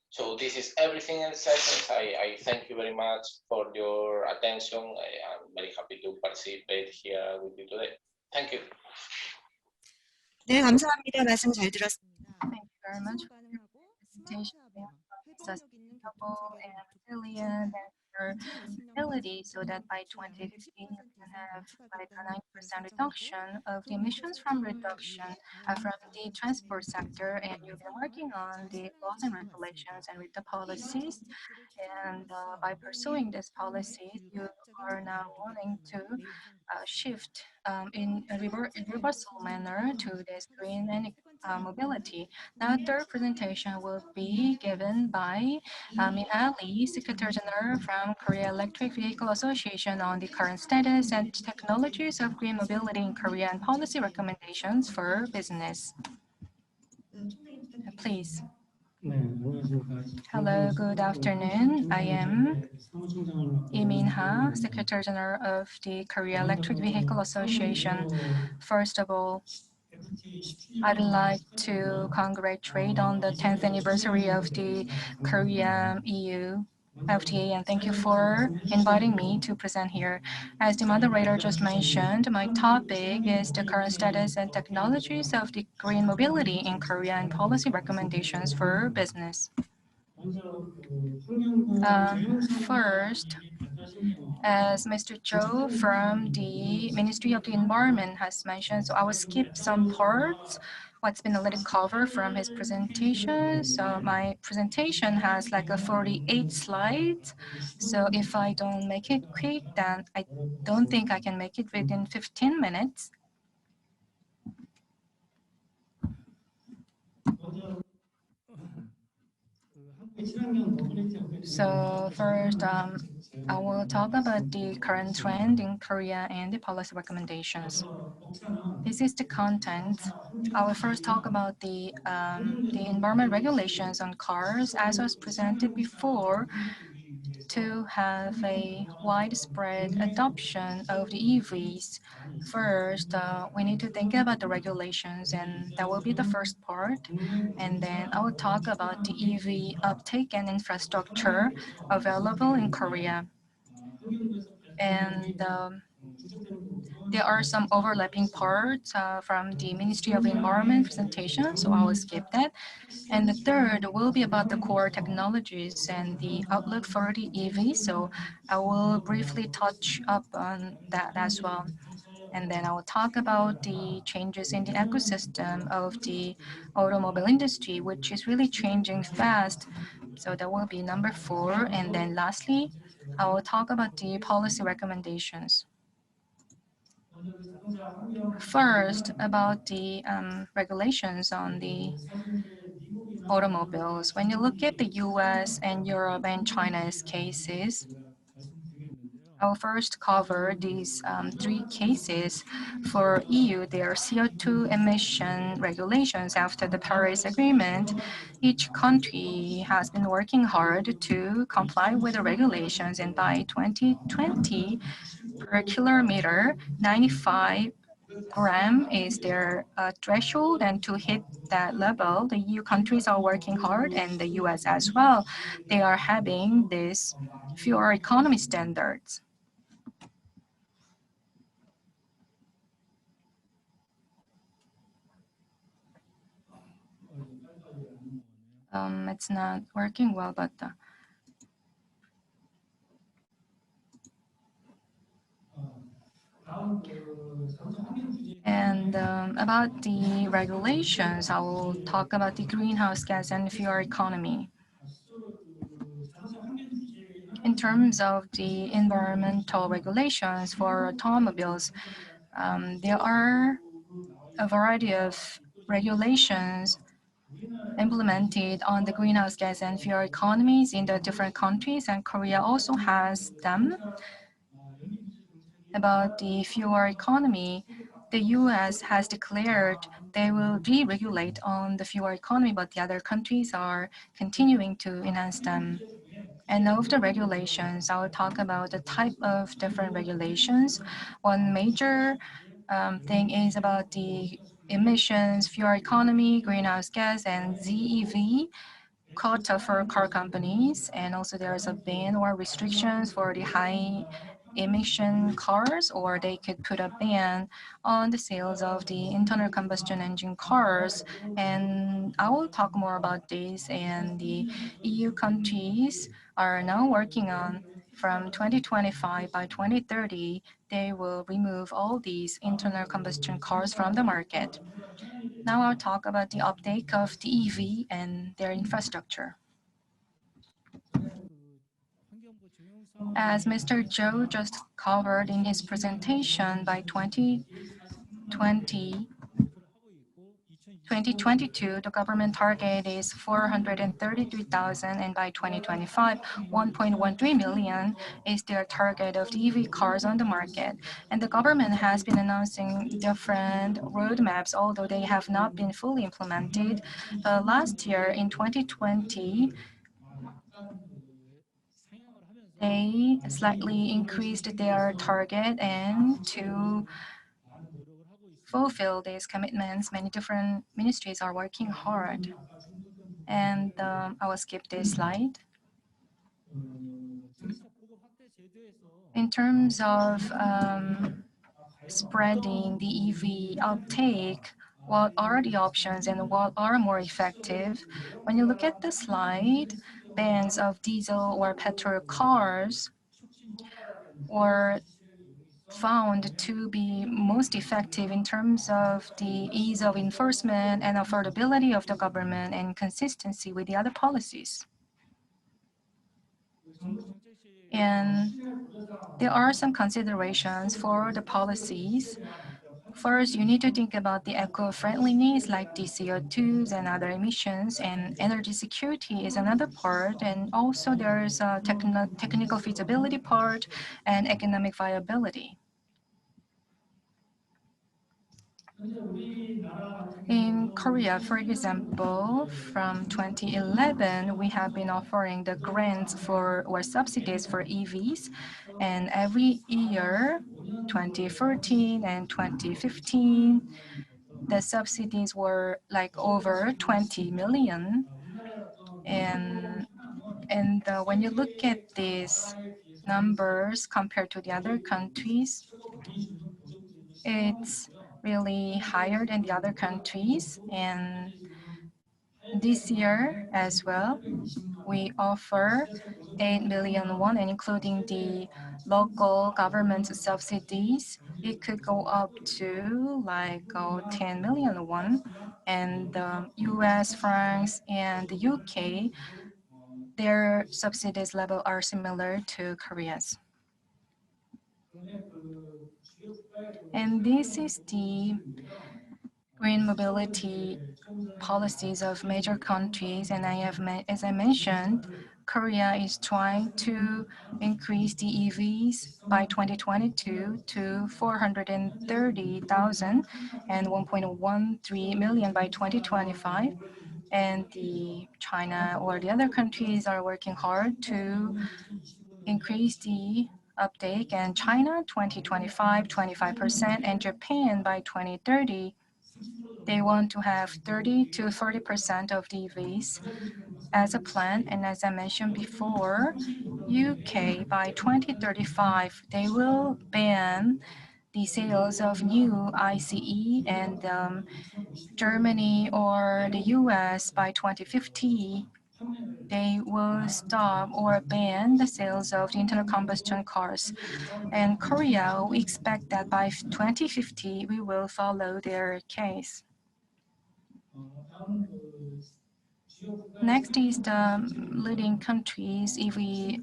So this is everything in sessions. I thank you very much for your attention. I'm very happy to participate here with you today. Thank you. 네, 감사합니다. 말씀 잘 들었습니다. Thank you very much for your presentation. Sustainable and resilient and ability, so that by 2050 you can have like a 9% reduction of the emissions from the transport sector, and you've been working on the laws and regulations and with the policies, and by pursuing these policies you are now wanting to shift in a reversal manner to this green and mobility. Now, third presentation will be given by Min Ali, Secretary General from Korea Electric Vehicle Association, on the current status and technologies of green mobility in Korea and policy recommendations for business. Please. Hello, good afternoon. I am Lee Min-ha, Secretary General of the Korea Electric Vehicle Association. First of all, I'd like to congratulate on the 10th anniversary of the Korea-EU FTA, and thank you for inviting me to present here. As the moderator just mentioned, my topic is the current status and technologies of the green mobility in Korea and policy recommendations for business. First, as Mr. Cho from the Ministry of the Environment has mentioned, so I will skip some parts, what's been a little covered from his presentation. So my presentation has like a 48 slides. So if I don't make it quick, then I don't think I can make it within 15 minutes. So first, I will talk about the current trend in Korea and the policy recommendations. This is the content. I will first talk about the environment regulations on cars, as was presented before. To have a widespread adoption of the EVs, first, we need to think about the regulations, and that will be the first part. And then I will talk about the EV uptake and infrastructure available in Korea. And there are some overlapping parts from the Ministry of Environment presentation, so I will skip that. And the third will be about the core technologies and the outlook for the EV, so I will briefly touch up on that as well. And then I will talk about the changes in the ecosystem of the automobile industry, which is really changing fast. So that will be number 4. And then lastly, I will talk about the policy recommendations. First, about the regulations on the automobiles. When you look at the US and Europe and China's cases, I'll first cover these 3 cases. For EU, there are CO2 emission regulations after the Paris Agreement. Each country has been working hard to comply with the regulations, and by 2020, per kilometer, 95 gram is their threshold, and to hit that level, the EU countries are working hard, and the US as well. They are having this fuel economy standards. It's not working well, but and And about the regulations, I will talk about the greenhouse gas and fuel economy. In terms of the environmental regulations for automobiles, there are a variety of regulations implemented on the greenhouse gas and fuel economies in the different countries, and Korea also has them. About the fuel economy, the US has declared they will deregulate on the fuel economy, but the other countries are continuing to enhance them. And of the regulations, I will talk about the type of different regulations. One major thing is about the emissions, fuel economy, greenhouse gas, and ZEV quota for car companies. And also there is a ban or restrictions for the high emission cars, or they could put a ban on the sales of the internal combustion engine cars. And I will talk more about this. And the EU countries are now working on from 2025 by 2030, they will remove all these internal combustion cars from the market. Now I'll talk about the uptake of the EV and their infrastructure. As Mr. Zhou just covered in his presentation, by 2022, the government target is 433,000, and by 2025, 1.13 million is their target of the EV cars on the market. And the government has been announcing different roadmaps, although they have not been fully implemented. Last year, in 2020, they slightly increased their target, and to fulfill these commitments, many different ministries are working hard. And I will skip this slide. In terms of spreading the EV uptake, what are the options and what are more effective? When you look at the slide, bans of diesel or petrol cars were found to be most effective in terms of the ease of enforcement and affordability of the government and consistency with the other policies. And there are some considerations for the policies. First, you need to think about the eco-friendliness like the CO2s and other emissions, and energy security is another part. And also there is a technical feasibility part and economic viability. In Korea, for example, from 2011, we have been offering the grants for or subsidies for EVs, and every year, 2014 and 2015, the subsidies were like over 20 million. And when you look at these numbers compared to the other countries, it's really higher than the other countries. And this year as well, we offer 8 million won, and including the local government subsidies, it could go up to like 10 million won. And the US, France, and the UK, their subsidies level are similar to Korea's. And this is the green mobility policies of major countries. And as I mentioned, Korea is trying to increase the EVs by 2022 to 430,000 and 1.13 million by 2025. And China or the other countries are working hard to increase the uptake. And China, 2025, 25%, and Japan by 2030, they want to have 30 to 40% of the EVs as a plan. And as I mentioned before, UK by 2035, they will ban the sales of new ICE, and Germany or the US by 2050, they will stop or ban the sales of the internal combustion cars. And Korea, we expect that by 2050, we will follow their case. Next is the leading countries EV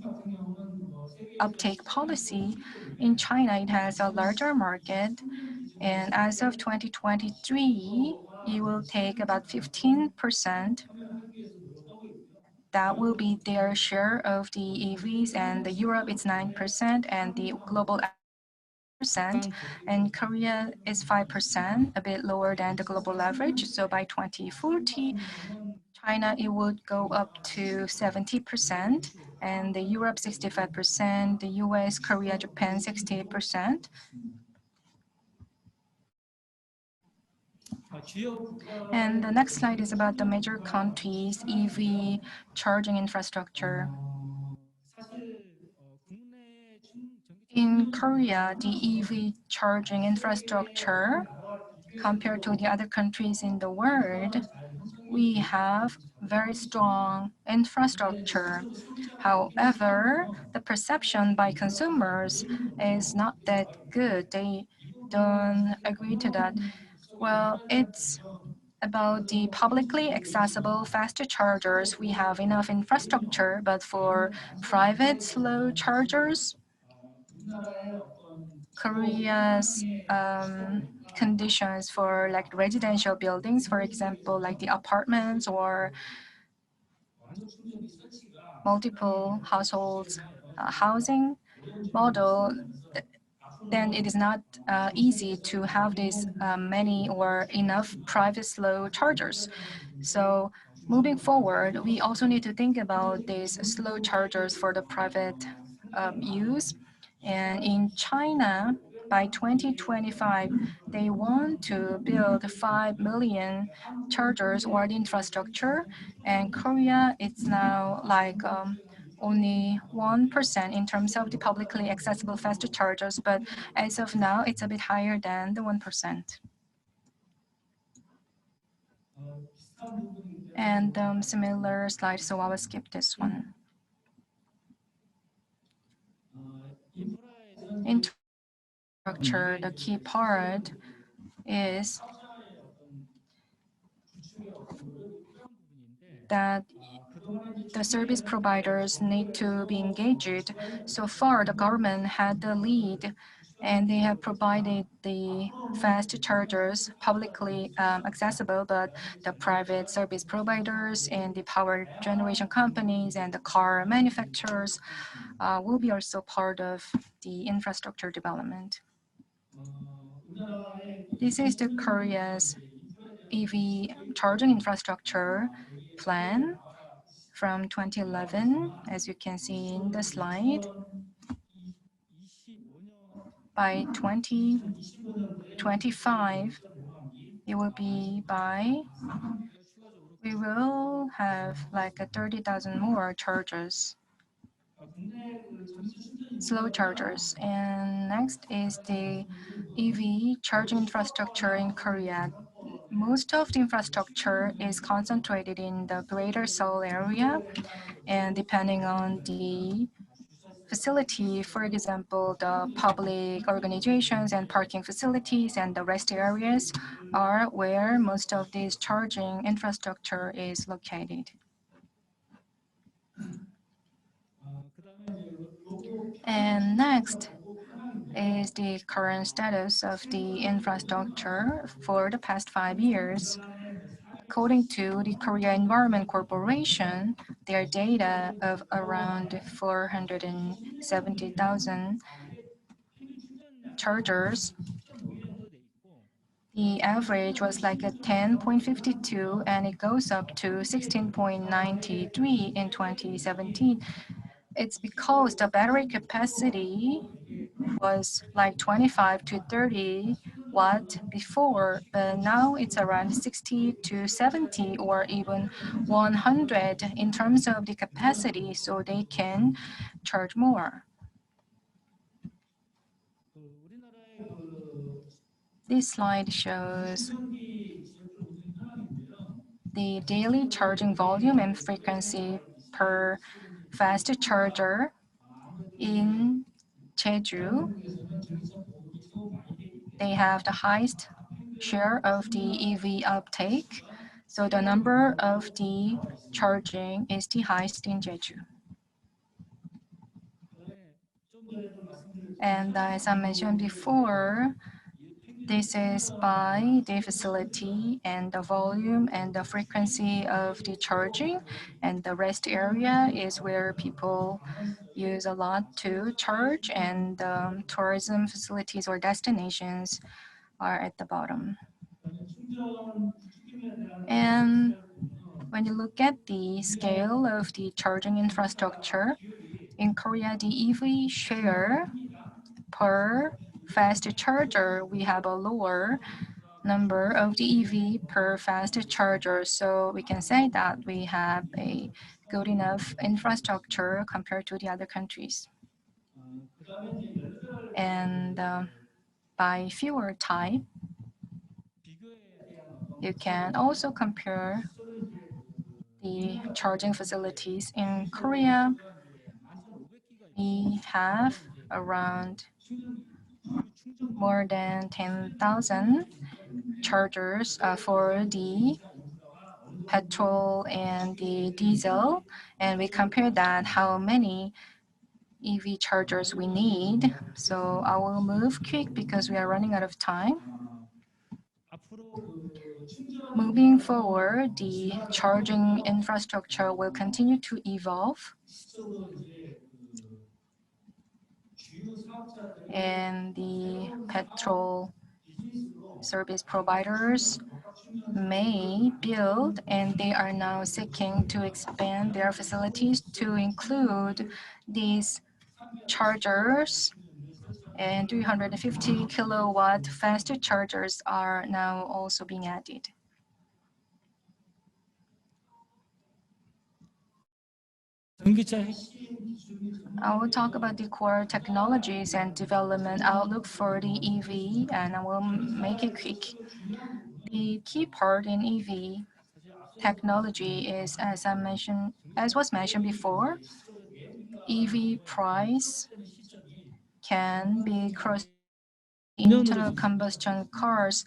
uptake policy. In China, it has a larger market, and as of 2023, it will take about 15%. That will be their share of the EVs, and the Europe it's 9%, and the global percent, and Korea is 5%, a bit lower than the global average. So by 2040, China, it would go up to 70%, and the Europe 65%, the US, Korea, Japan 68%. And the next slide is about the major countries' EV charging infrastructure. In Korea, the EV charging infrastructure, compared to the other countries in the world, we have very strong infrastructure. However, the perception by consumers is not that good. They don't agree to that. Well, it's about the publicly accessible fast chargers. We have enough infrastructure, but for private slow chargers, Korea's conditions for like residential buildings, for example, like the apartments or multiple households housing model, then it is not easy to have these many or enough private slow chargers. So moving forward, we also need to think about these slow chargers for the private use. And in China, by 2025, they want to build 5 million chargers or the infrastructure. And Korea, it's now like only 1% in terms of the publicly accessible fast chargers, but as of now, it's a bit higher than the 1%. And similar slide, so I will skip this one. Infrastructure, the key part is that the service providers need to be engaged. So far, the government had the lead, and they have provided the fast chargers publicly accessible, but the private service providers and the power generation companies and the car manufacturers will be also part of the infrastructure development. This is the Korea's EV charging infrastructure plan from 2011, as you can see in the slide. By 2025, it will be we will have like 30,000 more chargers, slow chargers. And next is the EV charging infrastructure in Korea. Most of the infrastructure is concentrated in the Greater Seoul area, and depending on the facility, for example, the public organizations and parking facilities and the rest areas are where most of this charging infrastructure is located. And next is the current status of the infrastructure for the past 5 years. According to the Korea Environment Corporation, their data of around 470,000 chargers, the average was like a 10.52, and it goes up to 16.93 in 2017. It's because the battery capacity was like 25 to 30 watt before, but now it's around 60 to 70 or even 100 in terms of the capacity, so they can charge more. This slide shows the daily charging volume and frequency per fast charger in Jeju, they have the highest share of the EV uptake. So the number of the charging is the highest in Jeju. And as I mentioned before, this is by the facility and the volume and the frequency of the charging. And the rest area is where people use a lot to charge, and tourism facilities or destinations are at the bottom. And when you look at the scale of the charging infrastructure, in Korea, the EV share per fast charger, we have a lower number of the EV per fast charger. So we can say that we have a good enough infrastructure compared to the other countries. And by fuel type, you can also compare the charging facilities in Korea. We have around more than 10,000 chargers for the petrol and the diesel, and we compare that how many EV chargers we need. So I will move quick because we are running out of time. Moving forward, the charging infrastructure will continue to evolve. And the petrol service providers may build, and they are now seeking to expand their facilities to include these chargers, and 350 kilowatt fast chargers are now also being added. I will talk about the core technologies and development outlook for the EV, and I will make it quick. The key part in EV technology is, as was mentioned before, EV price can be crossed internal combustion cars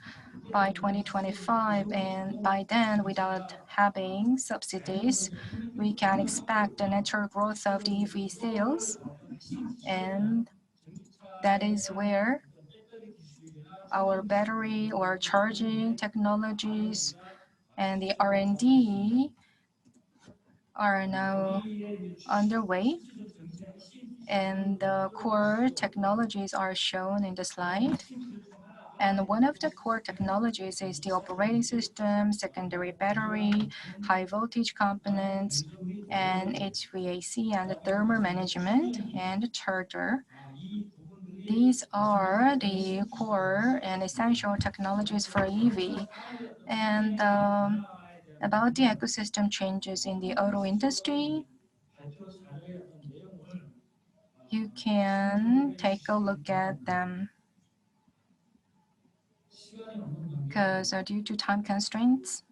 by 2025, and by then, without having subsidies, we can expect the natural growth of the EV sales, and that is where our battery or charging technologies and the R&D are now underway, and the core technologies are shown in the slide. And one of the core technologies is the operating system, secondary battery, high voltage components, and HVAC and the thermal management and the charger. These are the core and essential technologies for EV. And about the ecosystem changes in the auto industry, you can take a look at them because due to time constraints,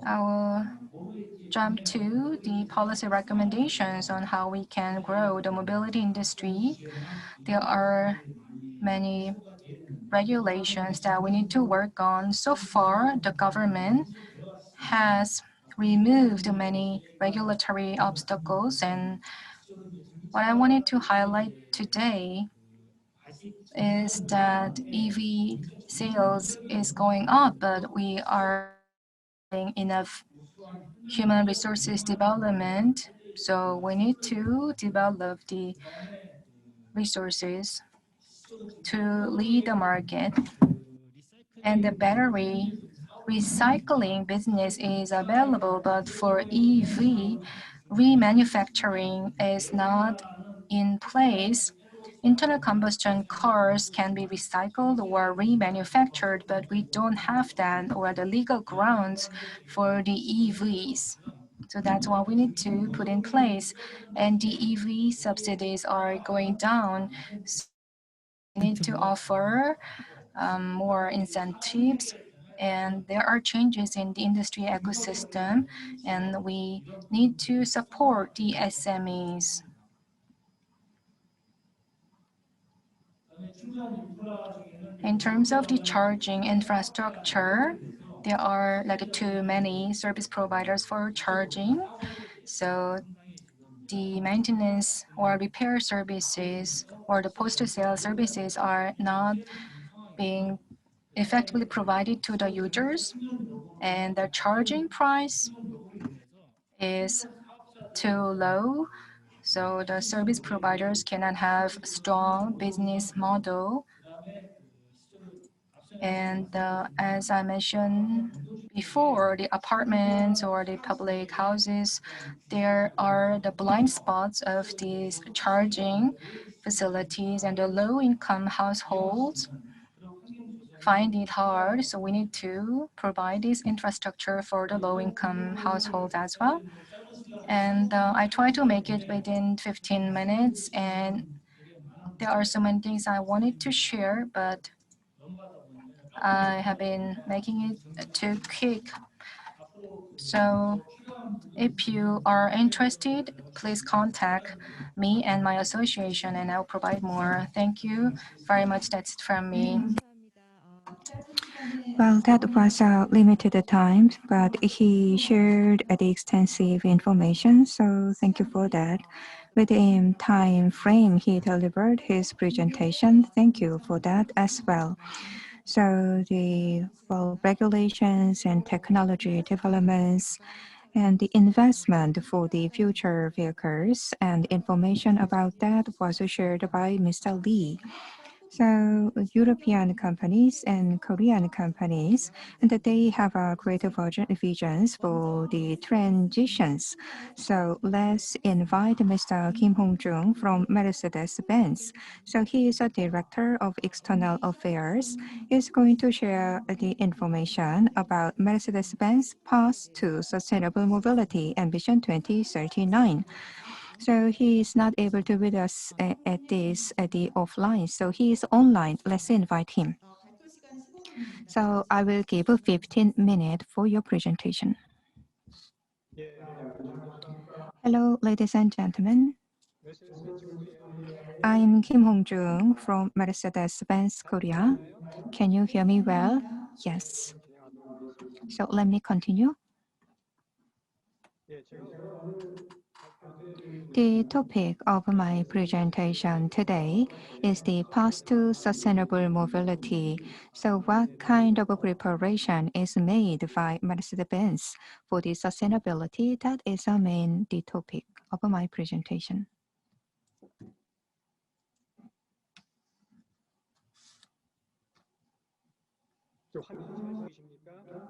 I will jump to the policy recommendations on how we can grow the mobility industry. There are many regulations that we need to work on. So far, the government has removed many regulatory obstacles, and what I wanted to highlight today is that EV sales is going up, but we are having enough human resources development. So we need to develop the resources to lead the market. And the battery recycling business is available, but for EV, remanufacturing is not in place. Internal combustion cars can be recycled or remanufactured, but we don't have that or the legal grounds for the EVs. So that's what we need to put in place. And the EV subsidies are going down. So we need to offer more incentives, and there are changes in the industry ecosystem, and we need to support the SMEs. In terms of the charging infrastructure, there are like too many service providers for charging. So the maintenance or repair services or the post-sale services are not being effectively provided to the users, and the charging price is too low. So the service providers cannot have a strong business model. And as I mentioned before, the apartments or the public houses, there are the blind spots of these charging facilities, and the low-income households find it hard. So we need to provide this infrastructure for the low-income households as well. And I try to make it within 15 minutes, and there are so many things I wanted to share, but I have been making it too quick. So if you are interested, please contact me and my association, and I'll provide more. Thank you very much. That's it from me. Well, that was a limited time, but he shared the extensive information, so thank you for that. Within time frame, he delivered his presentation. Thank you for that as well. So the regulations and technology developments and the investment for the future vehicles and information about that was shared by Mr. Lee. So European companies and Korean companies, and that they have a greater visions for the transitions. So let's invite Mr. Kim Hong-jung from Mercedes-Benz. So he is a director of external affairs. He's going to share the information about Mercedes-Benz path to sustainable mobility ambition 2039. So he is not able to with us at the offline. So he is online. Let's invite him. So I will give 15 minutes for your presentation. Hello, ladies and gentlemen. I'm Kim Hong-jung from Mercedes-Benz Korea. Can you hear me well? Yes. So let me continue. The topic of my presentation today is the path to sustainable mobility. So what kind of preparation is made by Mercedes-Benz for the sustainability? That is the topic of my presentation.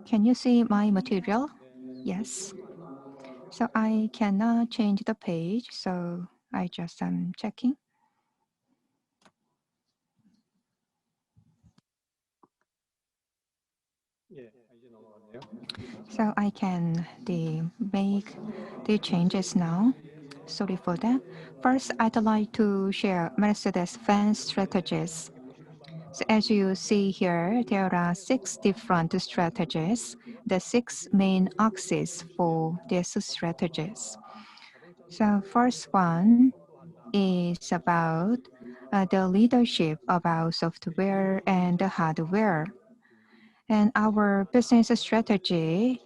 Can you see my material? Yes. So I cannot change the page, so I just am checking. So I can make the changes now. Sorry for that. First, I'd like to share Mercedes-Benz strategies. So as you see here, there are 6 different strategies, the 6 main axes for these strategies. So first one is about the leadership about software and hardware. And our business strategy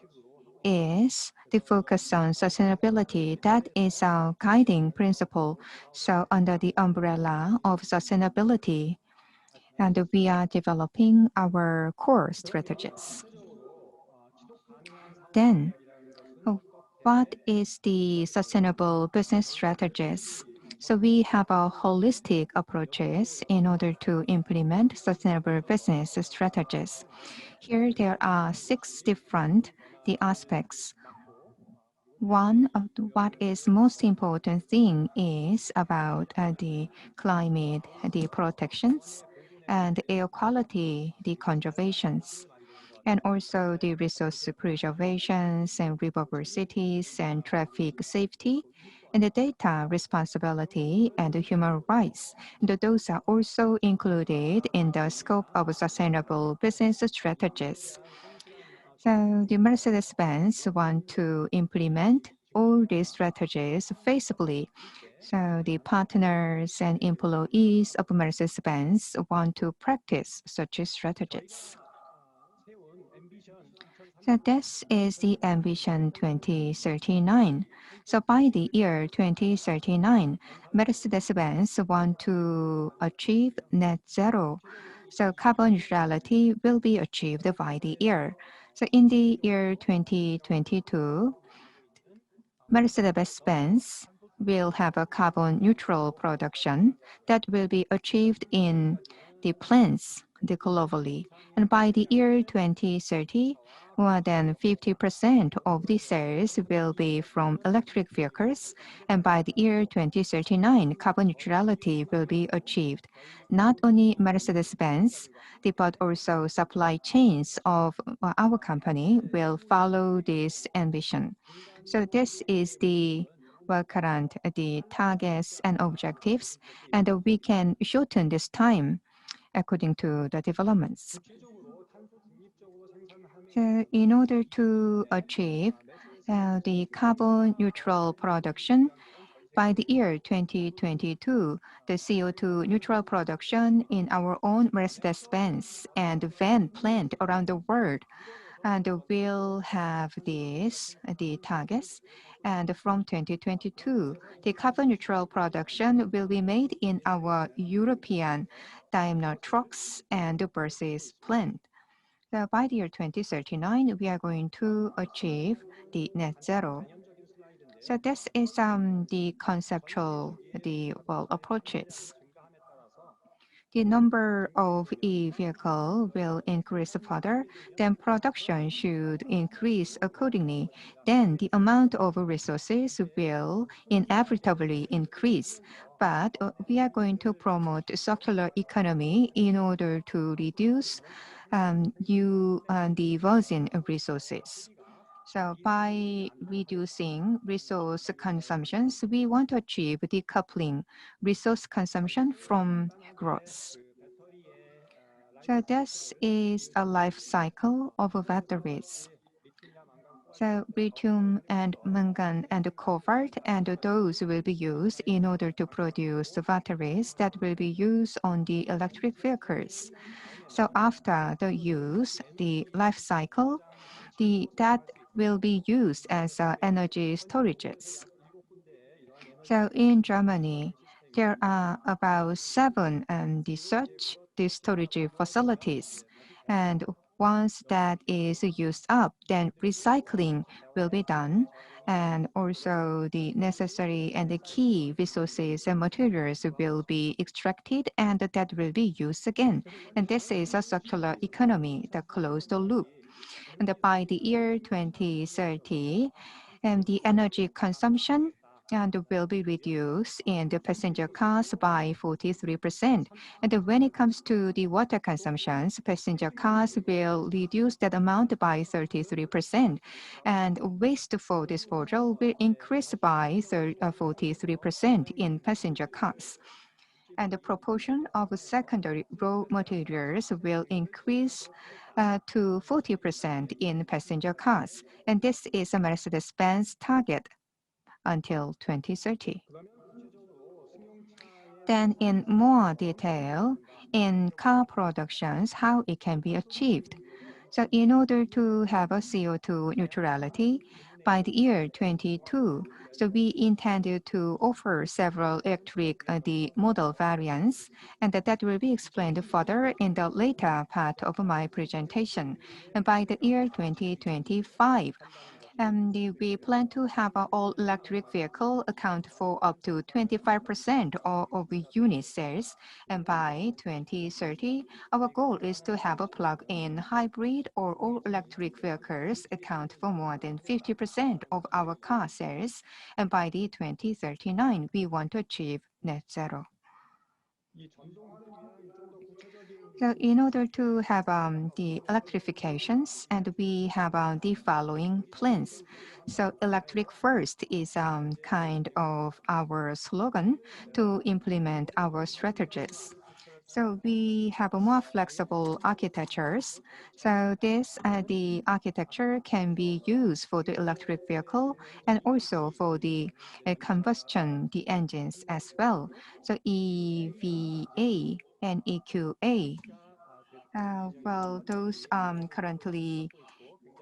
is the focus on sustainability. That is our guiding principle. So under the umbrella of sustainability, and we are developing our core strategies. Then, what is the sustainable business strategies? So we have a holistic approaches in order to implement sustainable business strategies. Here there are 6 different aspects. One of what is most important thing is about the climate, the protections, and air quality, the conservations. and also the resource preservation and livable cities and traffic safety, and the data responsibility and the human rights. Those are also included in the scope of sustainable business strategies. So the Mercedes-Benz want to implement all these strategies feasibly. So the partners and employees of Mercedes-Benz want to practice such strategies. So this is the ambition 2039. So by the year 2039, Mercedes-Benz want to achieve net zero. So carbon neutrality will be achieved by the year. So in the year 2022, Mercedes-Benz will have a carbon neutral production that will be achieved in the plants globally. And by the year 2030, more than 50% of the sales will be from electric vehicles. And by the year 2039, carbon neutrality will be achieved. Not only Mercedes-Benz, but also supply chains of our company will follow this ambition. So this is the current the targets and objectives, and we can shorten this time according to the developments. So in order to achieve the carbon neutral production, by the year 2022, the CO2 neutral production in our own Mercedes-Benz and van plant around the world and will have the targets. And from 2022, the carbon neutral production will be made in our European Daimler trucks and buses plant. So by the year 2039, we are going to achieve the net zero. So this is the conceptual approaches. The number of e-vehicle will increase further, then production should increase accordingly. Then the amount of resources will inevitably increase. But we are going to promote circular economy in order to reduce the virgin resources. So by reducing resource consumptions, we want to achieve decoupling resource consumption from growth. So this is a life cycle of batteries. So lithium and mangan and cobalt and those will be used in order to produce the batteries that will be used on the electric vehicles. So after the use, the life cycle, that will be used as energy storages. So in Germany, there are about 7 such storage facilities. And once that is used up, then recycling will be done. And also the necessary and the key resources and materials will be extracted and that will be used again. And this is a circular economy, the closed loop. And by the year 2030, the energy consumption will be reduced in the passenger cars by 43%. And when it comes to the water consumptions, passenger cars will reduce that amount by 33%. And wasteful disposal will increase by 43% in passenger cars. And the proportion of secondary raw materials will increase to 40% in passenger cars. And this is a Mercedes-Benz target until 2030. Then in more detail, in car productions, how it can be achieved. So in order to have a CO2 neutrality by the year 22, so we intended to offer several electric the model variants, and that will be explained further in the later part of my presentation. And by the year 2025, we plan to have an all-electric vehicle account for up to 25% of unit sales. And by 2030, our goal is to have a plug-in hybrid or all-electric vehicles account for more than 50% of our car sales. And by the 2039, we want to achieve net zero. So in order to have the electrifications, and we have the following plans. So electric first is kind of our slogan to implement our strategies. So we have a more flexible architectures. So this the architecture can be used for the electric vehicle and also for the combustion the engines as well. So EVA and EQA. Well, those currently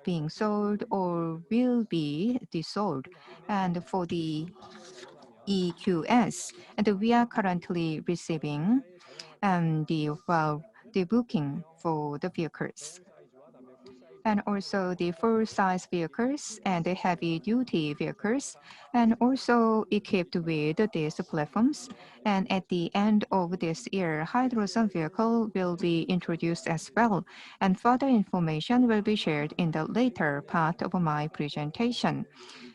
being sold or will be dissolved. And for the EQS, and we are currently receiving the booking for the vehicles. And also the full-size vehicles and the heavy-duty vehicles, and also equipped with these platforms. And at the end of this year, hydrogen vehicle will be introduced as well. And further information will be shared in the later part of my presentation.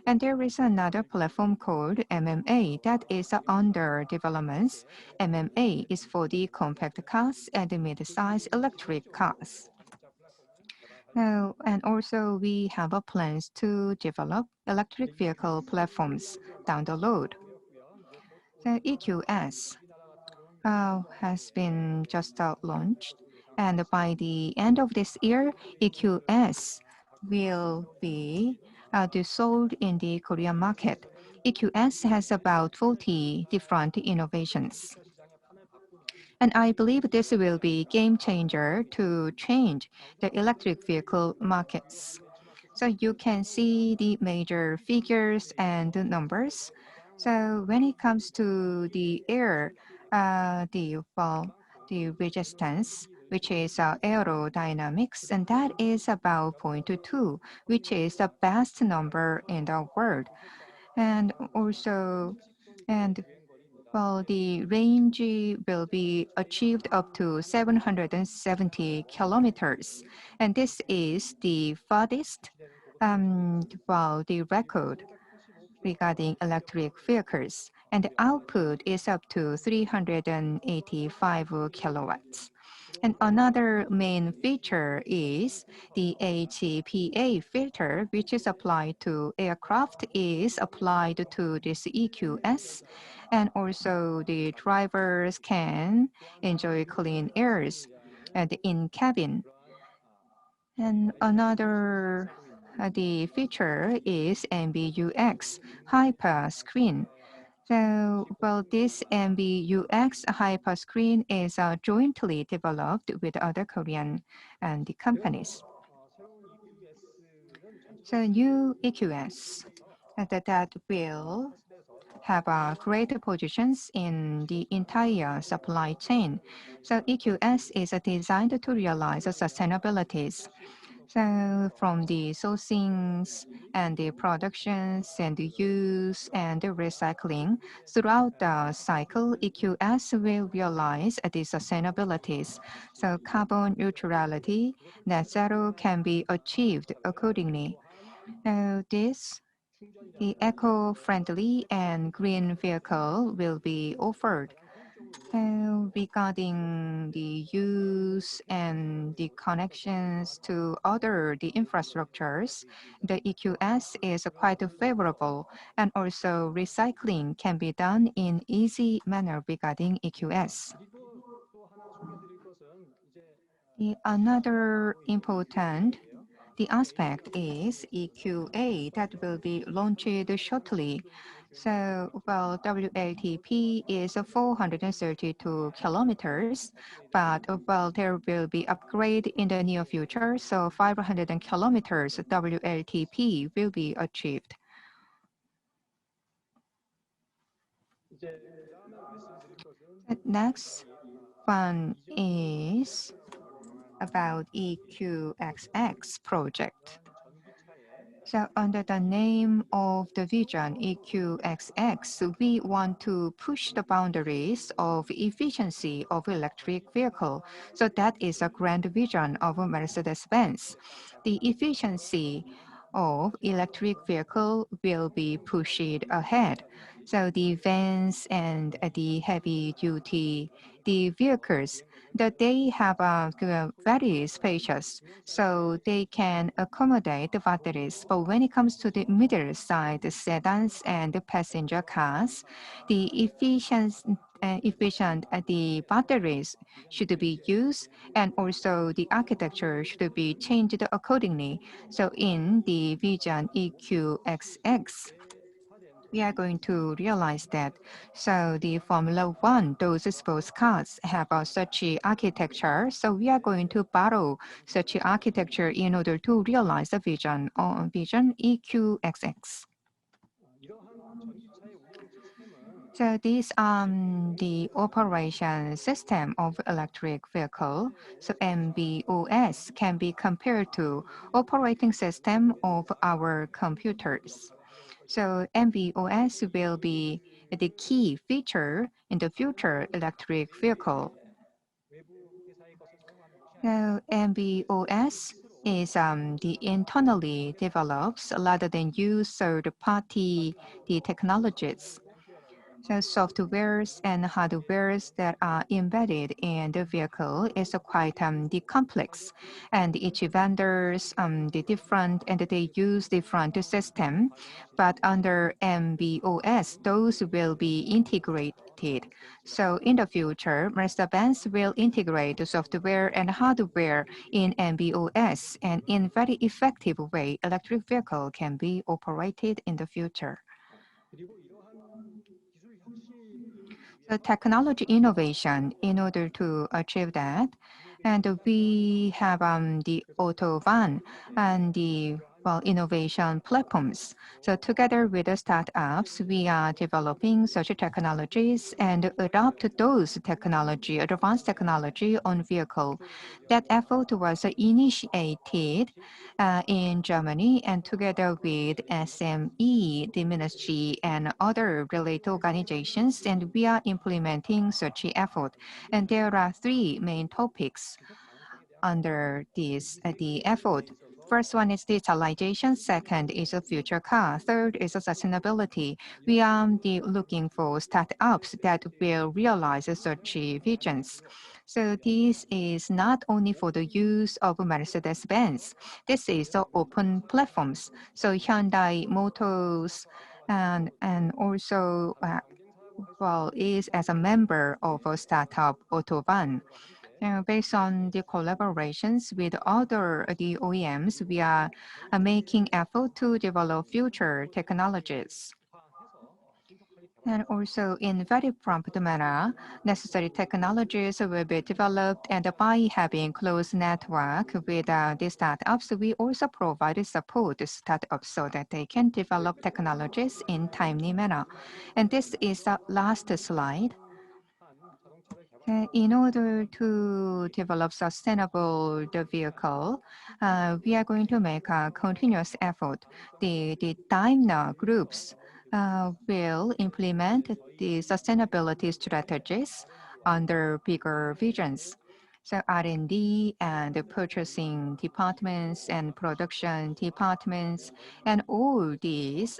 And there is another platform called MMA that is under development. MMA is for the compact cars and mid-size electric cars. And also we have a plans to develop electric vehicle platforms down the road. The EQS has been just launched, and by the end of this year, EQS will be sold in the Korean market. EQS has about 40 different innovations. And I believe this will be game changer to change the electric vehicle markets. So you can see the major figures and the numbers. So when it comes to the air, the resistance, which is aerodynamics, and that is about 0.2, which is the best number in the world. And also, and well, the range will be achieved up to 770 kilometers. And this is the farthest, the record regarding electric vehicles. And the output is up to 385 kilowatts. And another main feature is the HEPA filter, which is applied to aircraft, is applied to this EQS. And also the drivers can enjoy clean airs and in cabin. And another the feature is MBUX hyper screen. So, well, this MBUX hyper screen is jointly developed with other Korean and the companies. So, new EQS that will have greater positions in the entire supply chain. So EQS is designed to realize sustainabilities. So from the sourcings and the productions and the use and the recycling throughout the cycle, EQS will realize the sustainabilities. So carbon neutrality, net zero can be achieved accordingly. This the eco-friendly and green vehicle will be offered. Regarding the use and the connections to other the infrastructures, the EQS is quite favorable, and also recycling can be done in easy manner regarding EQS. Another important the aspect is EQA that will be launched shortly. So, well, WLTP is 432 kilometers, but well, there will be upgrade in the near future. So 500 kilometers WLTP will be achieved. Next one is about EQXX project. So under the name of the vision EQXX, we want to push the boundaries of efficiency of electric vehicle. So that is a grand vision of Mercedes-Benz. The efficiency of electric vehicle will be pushed ahead. So the vans and the heavy duty, the vehicles, that they have very spacious, so they can accommodate the batteries. But when it comes to the middle side sedans and the passenger cars, the efficient the batteries should be used, and also the architecture should be changed accordingly. So in the Vision EQXX, we are going to realize that. So the Formula One, those sports cars have such a architecture. So we are going to borrow such a architecture in order to realize the vision on Vision EQXX. So this the operation system of electric vehicle. So MBOS can be compared to operating system of our computers. So MBOS will be the key feature in the future electric vehicle. So MBOS is the internally develops rather than use third-party the technologies. So softwares and hardwares that are embedded in the vehicle is quite the complex, and each vendors the different and they use different system, but under MBOS those will be integrated. So in the future, Mercedes-Benz will integrate the software and hardware in MBOS, and in very effective way, electric vehicle can be operated in the future. So technology innovation in order to achieve that. And we have the auto van and the innovation platforms. So together with the startups, we are developing such technologies and adopt those technology, advanced technology on vehicle. That effort was initiated in Germany, and together with SME, the ministry, and other related organizations, and we are implementing such an effort. And there are three main topics under this the effort. First one is digitalization, second is a future car, third is a sustainability. We are looking for startups that will realize such visions. So this is not only for the use of Mercedes-Benz. This is the open platforms. So Hyundai Motors and also is as a member of a startup Autovan. Based on the collaborations with other the OEMs, we are making effort to develop future technologies. And also in very prompt manner, necessary technologies will be developed, and by having close network with the startups, we also provide support to startups so that they can develop technologies in timely manner. And this is the last slide. In order to develop sustainable the vehicle, we are going to make a continuous effort. The Daimler groups will implement the sustainability strategies under bigger visions. So R&D and the purchasing departments and production departments and all these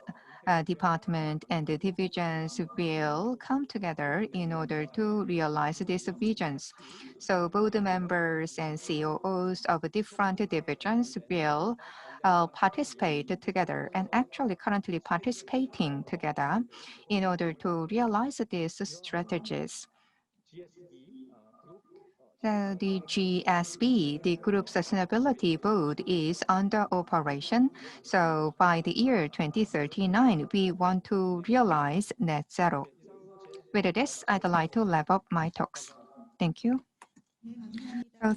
department and the divisions will come together in order to realize these visions. So board members and COOs of different divisions will participate together, and actually currently participating together in order to realize these strategies. So the GSB, the Group Sustainability Board, is under operation. So by the year 2039, we want to realize net zero. With this, I'd like to wrap up my talks. Thank you.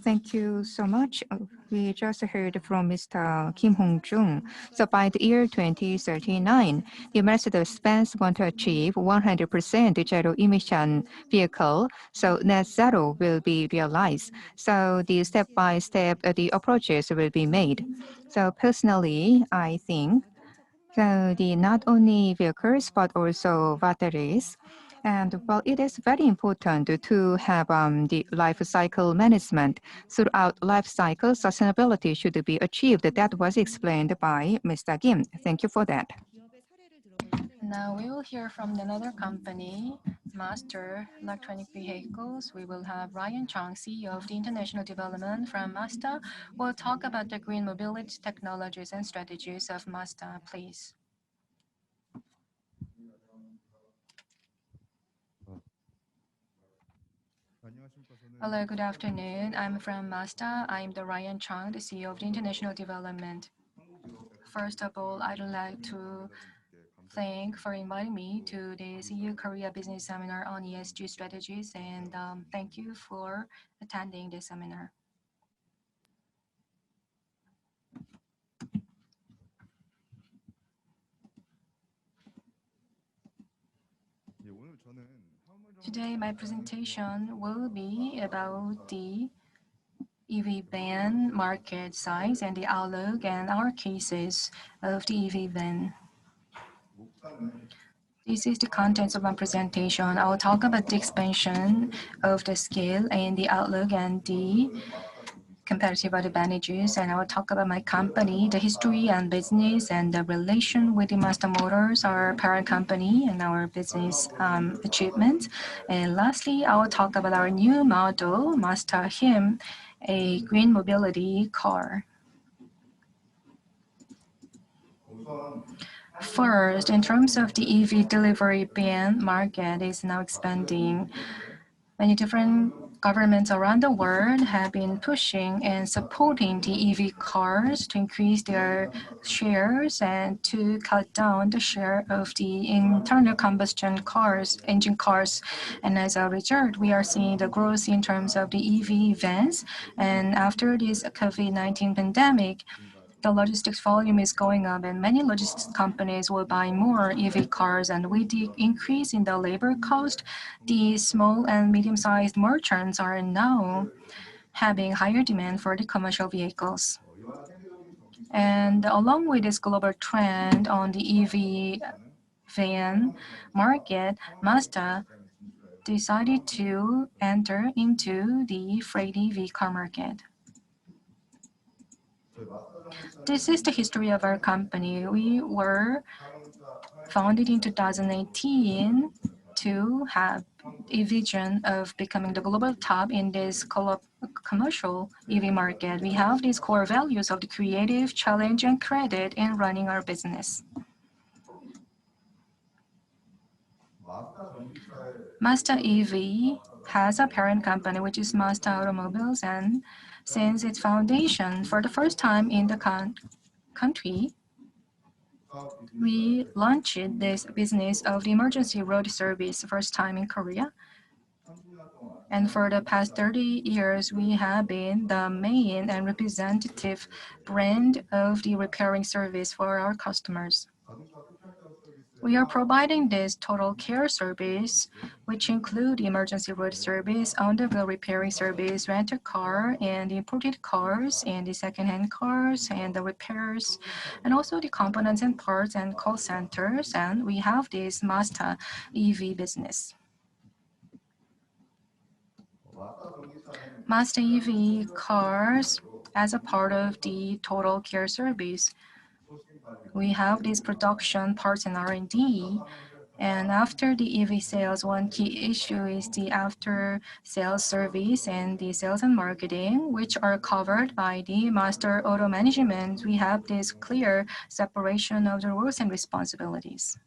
Thank you so much. We just heard from Mr. Kim Hong-jung. So by the year 2039, the Mercedes-Benz want to achieve 100% zero emission vehicle. So net zero will be realized. So the step-by-step the approaches will be made. So personally, I think so the not only vehicles but also batteries And well, it is very important to have the life cycle management. Throughout life cycle, sustainability should be achieved. That was explained by Mr. Kim. Thank you for that. Now we will hear from another company, Master Electronic Vehicles. We will have Ryan Chang, CEO of the International Development from Mazda. We'll talk about the green mobility technologies and strategies of Mazda, please. Hello, good afternoon. I'm from Mazda. I'm the Ryan Chang, the CEO of the International Development. First of all, I'd like to thank for inviting me to this EU Korea Business Seminar on ESG strategies, and thank you for attending this seminar. Today, my presentation will be about the EV van market size and the outlook and our cases of the EV van. This is the contents of my presentation. I will talk about the expansion of the scale and the outlook and the competitive advantages, and I will talk about my company, the history and business, and the relation with the Mazda Motors, our parent company, and our business achievements. And lastly, I will talk about our new model, Mazda Him, a green mobility car. First, in terms of the EV delivery van market is now expanding. Many different governments around the world have been pushing and supporting the EV cars to increase their shares and to cut down the share of the internal combustion cars, engine cars. And as a result, we are seeing the growth in terms of the EV vans. And after this COVID-19 pandemic, the logistics volume is going up, and many logistics companies will buy more EV cars. And with the increase in the labor cost, the small and medium-sized merchants are now having higher demand for the commercial vehicles. And along with this global trend on the EV van market, Mazda decided to enter into the freight EV car market. This is the history of our company. We were founded in 2018 to have a vision of becoming the global top in this commercial EV market. We have these core values of the creative, challenge, and credit in running our business. Mazda EV has a parent company, which is Mazda Automobiles, and since its foundation for the first time in the country, we launched this business of the emergency road service first time in Korea. And for the past 30 years, we have been the main and representative brand of the repairing service for our customers. We are providing this total care service, which include emergency road service, on-the-wheel repairing service, rental car, and imported cars, and the second-hand cars, and the repairs, and also the components and parts and call centers. And we have this Mazda EV business. Mazda EV cars as a part of the total care service. We have this production, parts, and R&D. And after the EV sales, one key issue is the after-sales service and the sales and marketing, which are covered by the Master Auto Management. We have this clear separation of the roles and responsibilities.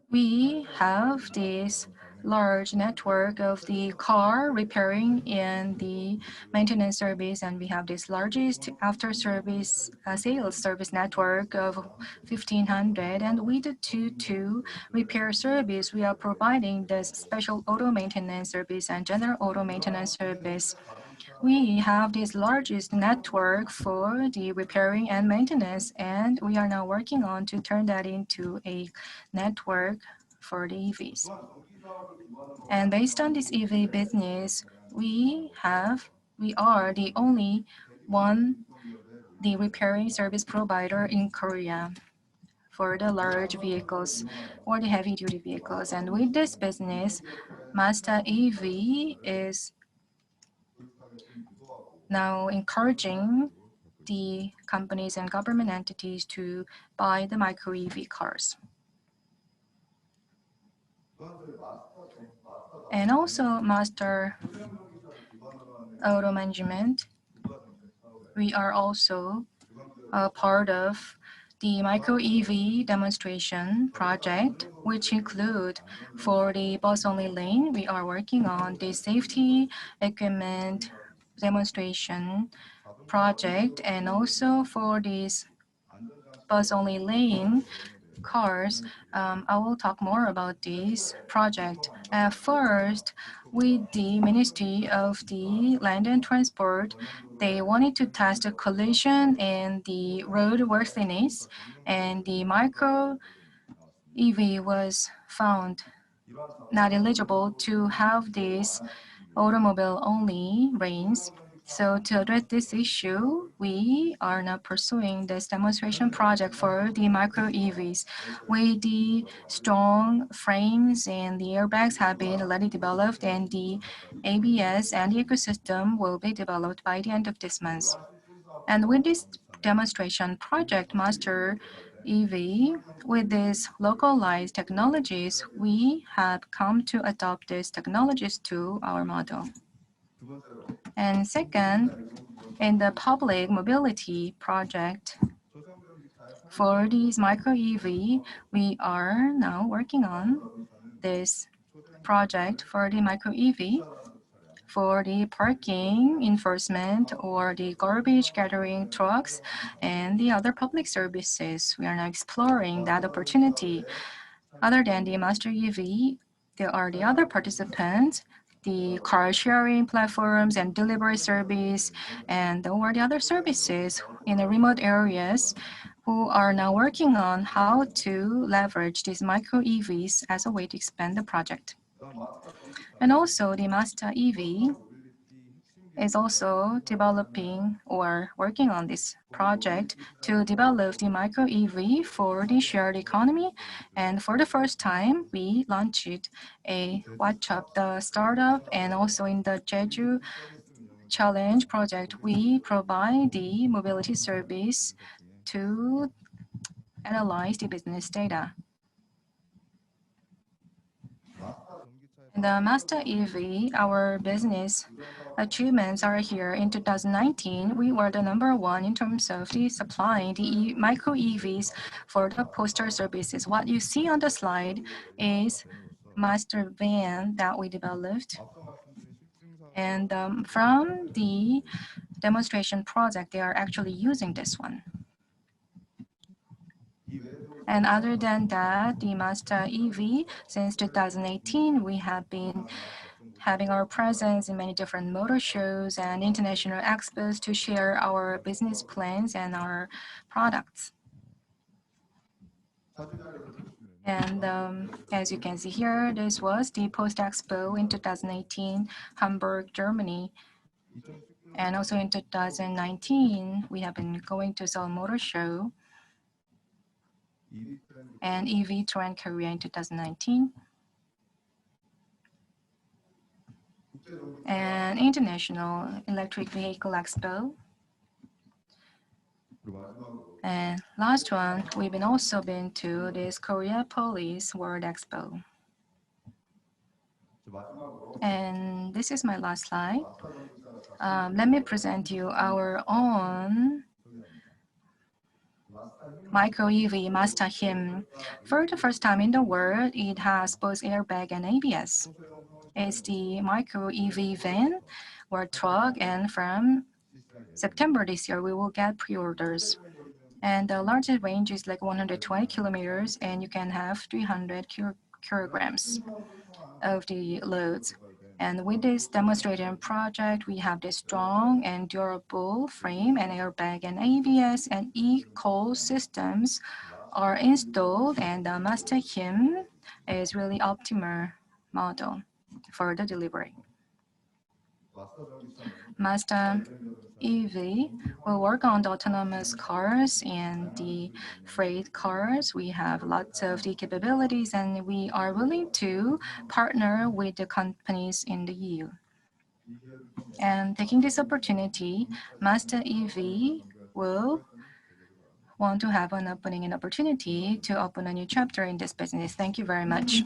We have this large network of the car repairing and the maintenance service, and we have this largest after-service sales service network of 1,500. And with the 2 repair service, we are providing this special auto maintenance service and general auto maintenance service. We have this largest network for the repairing and maintenance, and we are now working on to turn that into a network for the EVs. And based on this EV business, we are the only one, the repairing service provider in Korea. for the large vehicles or the heavy-duty vehicles. And with this business, Mazda EV is now encouraging the companies and government entities to buy the micro EV cars. And also Master Auto Management, we are also a part of the micro EV demonstration project, which include for the bus-only lane, we are working on the safety equipment demonstration project, and also for this bus-only lane cars, I will talk more about this project. First, with the Ministry of the Land and Transport, they wanted to test the collision and the roadworthiness, and the micro EV was found not eligible to have this automobile-only lanes. So to address this issue, we are now pursuing this demonstration project for the micro EVs. With the strong frames and the airbags have been already developed, and the ABS and the ecosystem will be developed by the end of this month. And with this demonstration project, Master EV, with these localized technologies, we have come to adopt these technologies to our model. And second, in the public mobility project, for these micro EV, we are now working on this project for the micro EV for the parking enforcement or the garbage gathering trucks and the other public services. We are now exploring that opportunity. Other than the Master EV, there are the other participants, the car sharing platforms and delivery service, and or the other services in the remote areas who are now working on how to leverage these micro EVs as a way to expand the project. And also the Mazda EV is also developing or working on this project to develop the micro EV for the shared economy. And for the first time, we launched a WhatsApp, the startup, and also in the Jeju Challenge project, we provide the mobility service to analyze the business data. In the Mazda EV, our business achievements are here. In 2019, we were the #1 in terms of the supplying the micro EVs for the postal services. What you see on the slide is Master van that we developed. And from the demonstration project, they are actually using this one. And other than that, the Mazda EV, since 2018, we have been having our presence in many different motor shows and international expos to share our business plans and our products. And as you can see here, this was the Post Expo in 2018, Hamburg, Germany. And also in 2019, we have been going to Seoul Motor Show and EV Trend Korea in 2019. And International Electric Vehicle Expo. And last one, we've also been to this Korea Police World Expo. And this is my last slide. Let me present you our own micro EV Mazda Him. For the first time in the world, it has both airbag and ABS. It's the micro EV van or truck, and from September this year, we will get pre-orders. And the largest range is like 120 kilometers, and you can have 300 kilograms of the loads. And with this demonstration project, we have this strong and durable frame and airbag and ABS and eco systems are installed, and the Mazda Him is really optimal model for the delivery. Mazda EV will work on the autonomous cars and the freight cars. We have lots of the capabilities, and we are willing to partner with the companies in the EU. And taking this opportunity, Master EV will want to have an opening and opportunity to open a new chapter in this business. Thank you very much.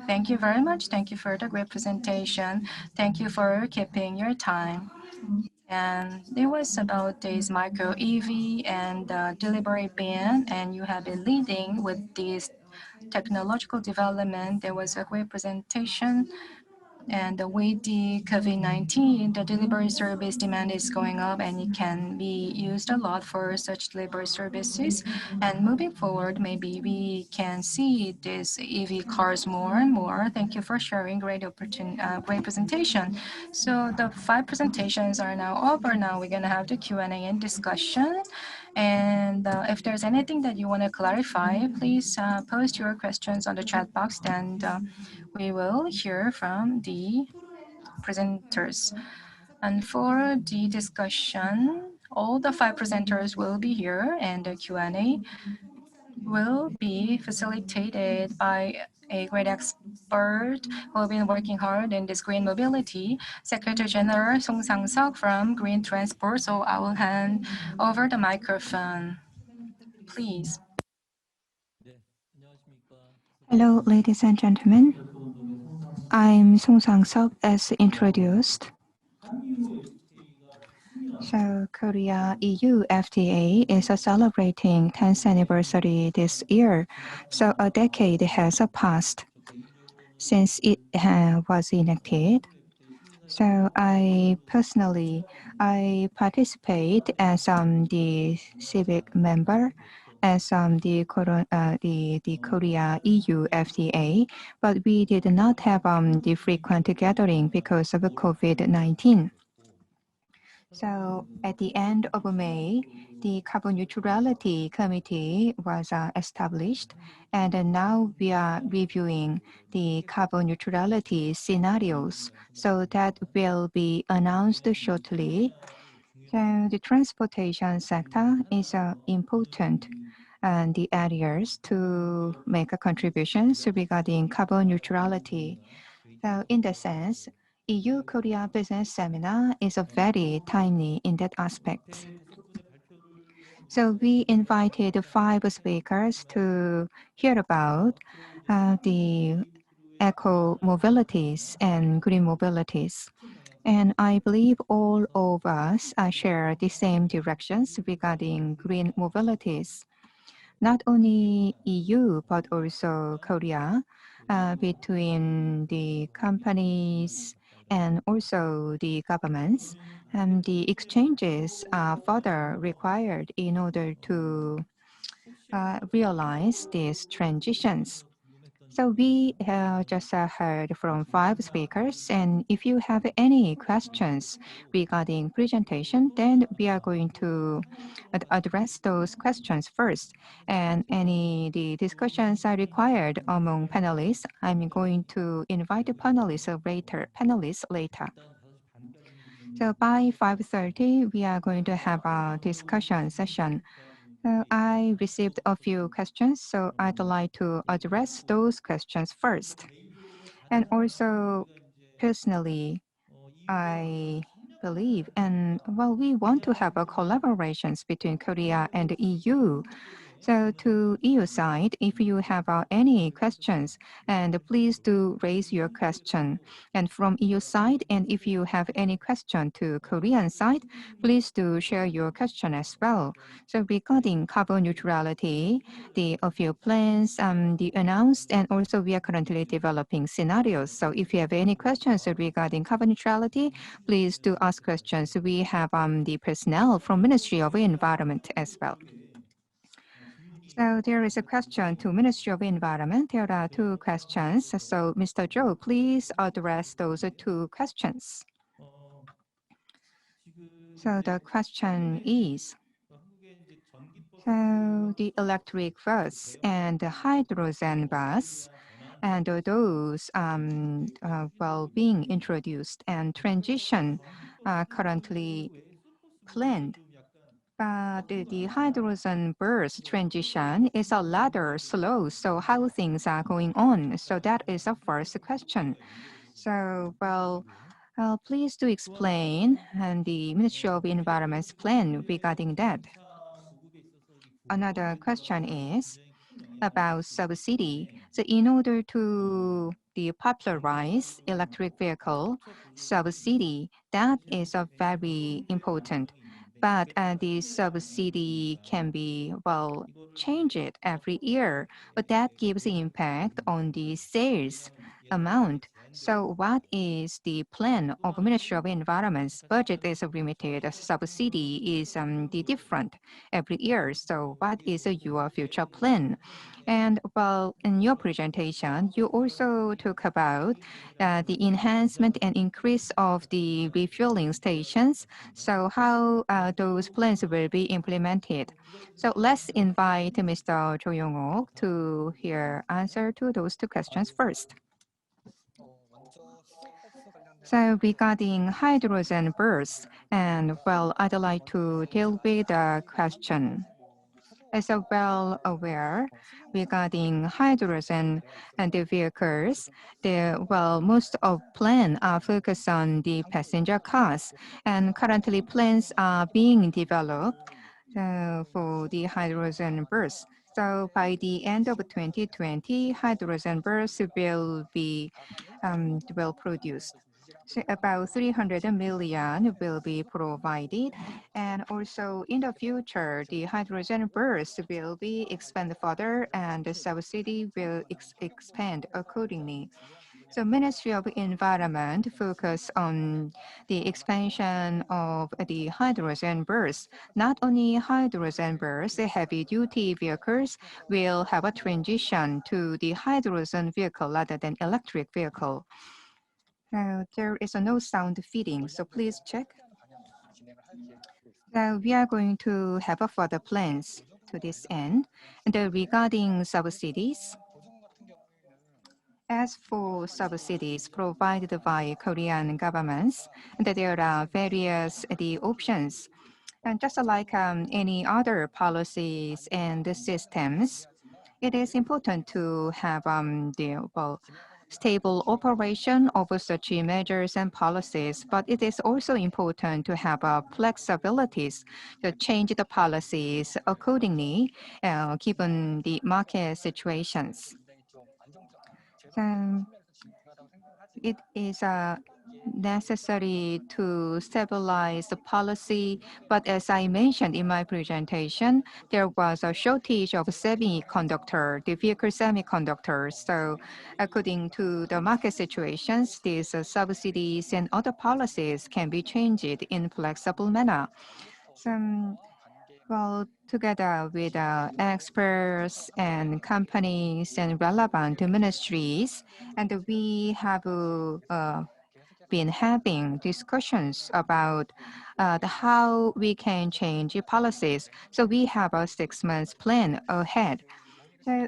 Thank you very much. Thank you for the great presentation. Thank you for keeping your time. And it was about this micro EV and delivery ban, and you have been leading with this technological development. There was a great presentation. And with the COVID-19, the delivery service demand is going up, and it can be used a lot for such delivery services. And moving forward, maybe we can see these EV cars more and more. Thank you for sharing great presentation. So the 5 presentations are now over. Now we're going to have the Q&A and discussion. And if there's anything that you want to clarify, please post your questions on the chat box, and we will hear from the presenters. And for the discussion, all the 5 presenters will be here, and the Q&A will be facilitated by a great expert who have been working hard in this green mobility, Secretary General Sang-seok from Green Transport. So I will hand over the microphone. Please. Hello, ladies and gentlemen. I'm Sang-seok as introduced. So Korea EU FTA is celebrating 10th anniversary this year. So a decade has passed since it was enacted. So I personally, I participate as the civic member as the Korea EU FTA, but we did not have the frequent gathering because of COVID-19. So at the end of May, the Carbon Neutrality Committee was established, and now we are reviewing the carbon neutrality scenarios. So that will be announced shortly. So the transportation sector is important and the areas to make a contributions regarding carbon neutrality. So in the sense, EU-Korea Business Seminar is very timely in that aspect. So we invited 5 speakers to hear about the eco-mobilities and green mobilities. And I believe all of us share the same directions regarding green mobilities. Not only EU, but also Korea, between the companies and also the governments. And the exchanges are further required in order to realize these transitions. So we just heard from 5 speakers, and if you have any questions regarding presentation, then we are going to address those questions first. And the discussions are required among panelists. I'm going to invite the panelists later. So by 5:30, we are going to have a discussion session. I received a few questions, so I'd like to address those questions first. And also, personally, I believe, and well, we want to have a collaborations between Korea and the EU. So to EU side, if you have any questions, and please do raise your question. And from EU side, and if you have any question to Korean side, please do share your question as well. So regarding carbon neutrality, a few plans, the announced, and also we are currently developing scenarios. So if you have any questions regarding carbon neutrality, please do ask questions. We have the personnel from Ministry of Environment as well. So there is a question to Ministry of Environment. There are 2 questions. So Mr. Zhou, please address those 2 questions. So the question is, so the electric bus and the hydrogen bus and those being introduced and transition currently planned. But the hydrogen burst transition is a rather slow. So how things are going on? So that is the first question. So, well, please do explain and the Ministry of Environment's plan regarding that. Another question is about subsidy. So in order to popularize electric vehicle subsidy, that is a very important. But the subsidy can be, well, change it every year, but that gives impact on the sales amount. So what is the plan of Ministry of Environment's budget is limited, subsidy is the different every year. So what is your future plan? And well, in your presentation, you also talk about the enhancement and increase of the refueling stations. So how those plans will be implemented. So let's invite Mr. Cho Young-wook to hear answer to those two questions first. So regarding hydrogen bursts, and well, I'd like to deal with the question. As well aware regarding hydrogen and the vehicles, most of plans are focused on the passenger cars, and currently plans are being developed for the hydrogen bus. So by the end of 2020, hydrogen bus will be well produced. So about 300 million will be provided. And also in the future, the hydrogen burst will be expanded further and the subsidy will expand accordingly. So Ministry of Environment focus on the expansion of the hydrogen burst. Not only hydrogen burst, heavy-duty vehicles will have a transition to the hydrogen vehicle rather than electric vehicle. There is no sound feeding, so please check. We are going to have further plans to this end. And regarding subsidies, as for subsidies provided by Korean governments, there are various options. And just like any other policies and systems, it is important to have stable operation of such measures and policies, but it is also important to have flexibilities to change the policies accordingly, given the market situations. It is necessary to stabilize the policy, but as I mentioned in my presentation, there was a shortage of semiconductor, the vehicle semiconductors. So according to the market situations, these subsidies and other policies can be changed in flexible manner. Well, together with experts and companies and relevant ministries, and we have been having discussions about how we can change policies. So we have a 6 months plan ahead. So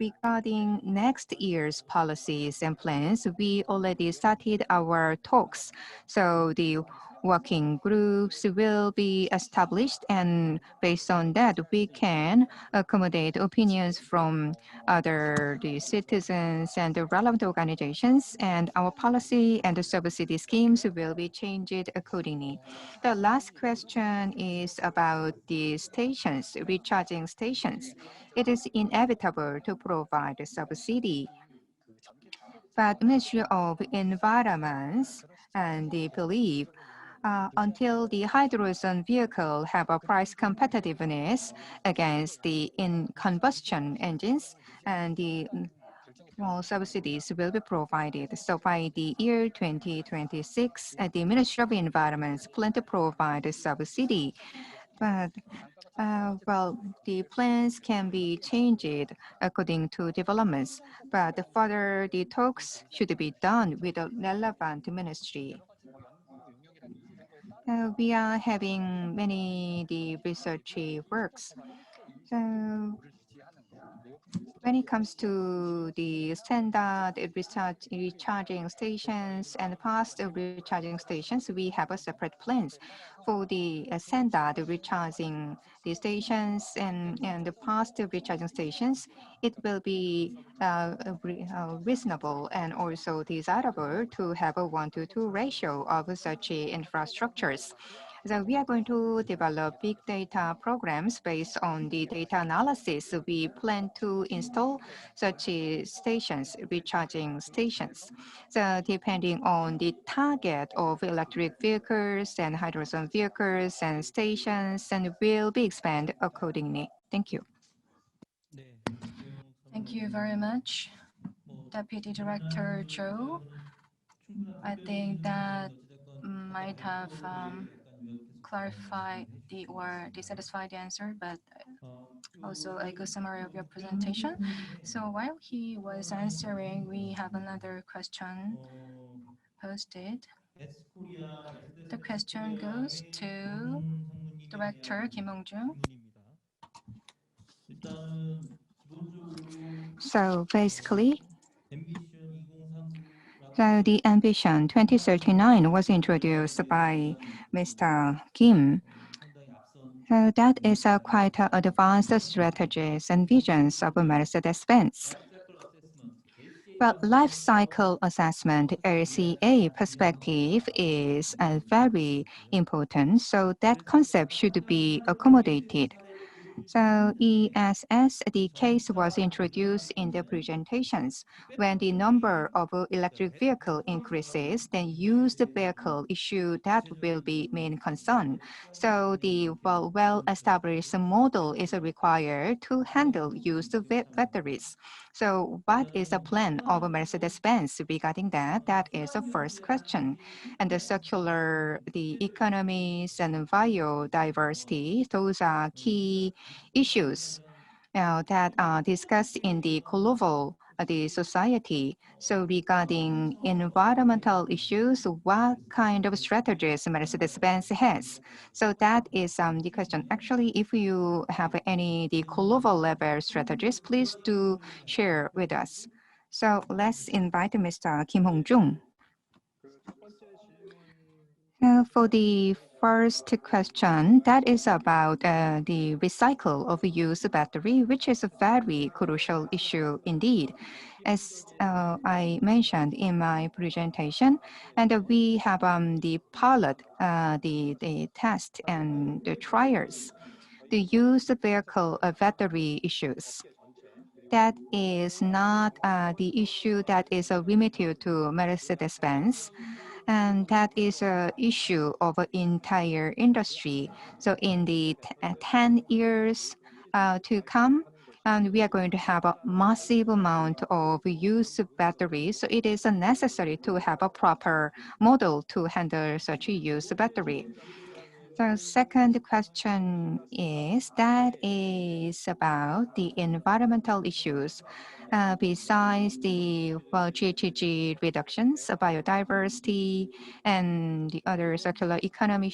regarding next year's policies and plans, we already started our talks. So the working groups will be established, and based on that, we can accommodate opinions from the citizens and the relevant organizations, and our policy and the subsidy schemes will be changed accordingly. The last question is about the stations, recharging stations. It is inevitable to provide a subsidy, but Ministry of Environment and they believe until the hydrogen vehicle have a price competitiveness against the combustion engines, and the subsidies will be provided. So by the year 2026, the Ministry of Environment plan to provide a subsidy. But the plans can be changed according to developments, but further the talks should be done with the relevant ministry. We are having many research works. So when when it comes to the standard recharging stations and fast recharging stations, we have a separate plans for the standard recharging the stations and the fast recharging stations. It will be reasonable and also desirable to have a 1:2 ratio of such infrastructures. So we are going to develop big data programs based on the data analysis. We plan to install such stations, recharging stations. So depending on the target of electric vehicles and hydrogen vehicles and stations, and will be expanded accordingly. Thank you. Thank you very much, Deputy Director Joe. I think that might have clarified or dissatisfied the answer, but also a good summary of your presentation. So while he was answering, we have another question posted. The question goes to Director Kim Hong-jung. So basically, so the ambition 2039 was introduced by Mr. Kim. So that is quite advanced strategies and visions of Mercedes-Benz. Well, life cycle assessment, LCA perspective is very important, so that concept should be accommodated. So ESS, the case was introduced in the presentations. When the number of electric vehicle increases, then used vehicle issue that will be main concern. So the well-established model is required to handle used batteries. So what is the plan of Mercedes-Benz regarding that? That is the first question. And the circular, the economies and biodiversity, those are key issues that are discussed in the global the society. So regarding environmental issues, what kind of strategies Mercedes-Benz has? So that is the question. Actually, if you have any the global level strategies, please do share with us. So let's invite Mr. Kim Hong-jung. For the first question, that is about the recycle of used battery, which is a very crucial issue indeed. As I mentioned in my presentation, and we have the pilot, the test and the trials, the used vehicle battery issues. That is not the issue that is limited to Mercedes-Benz. And that is an issue of an entire industry. So in the 10 years to come, and we are going to have a massive amount of used batteries. So it is necessary to have a proper model to handle such a used battery. The second question is about the environmental issues. Besides the GHG reductions, biodiversity, and the other circular economy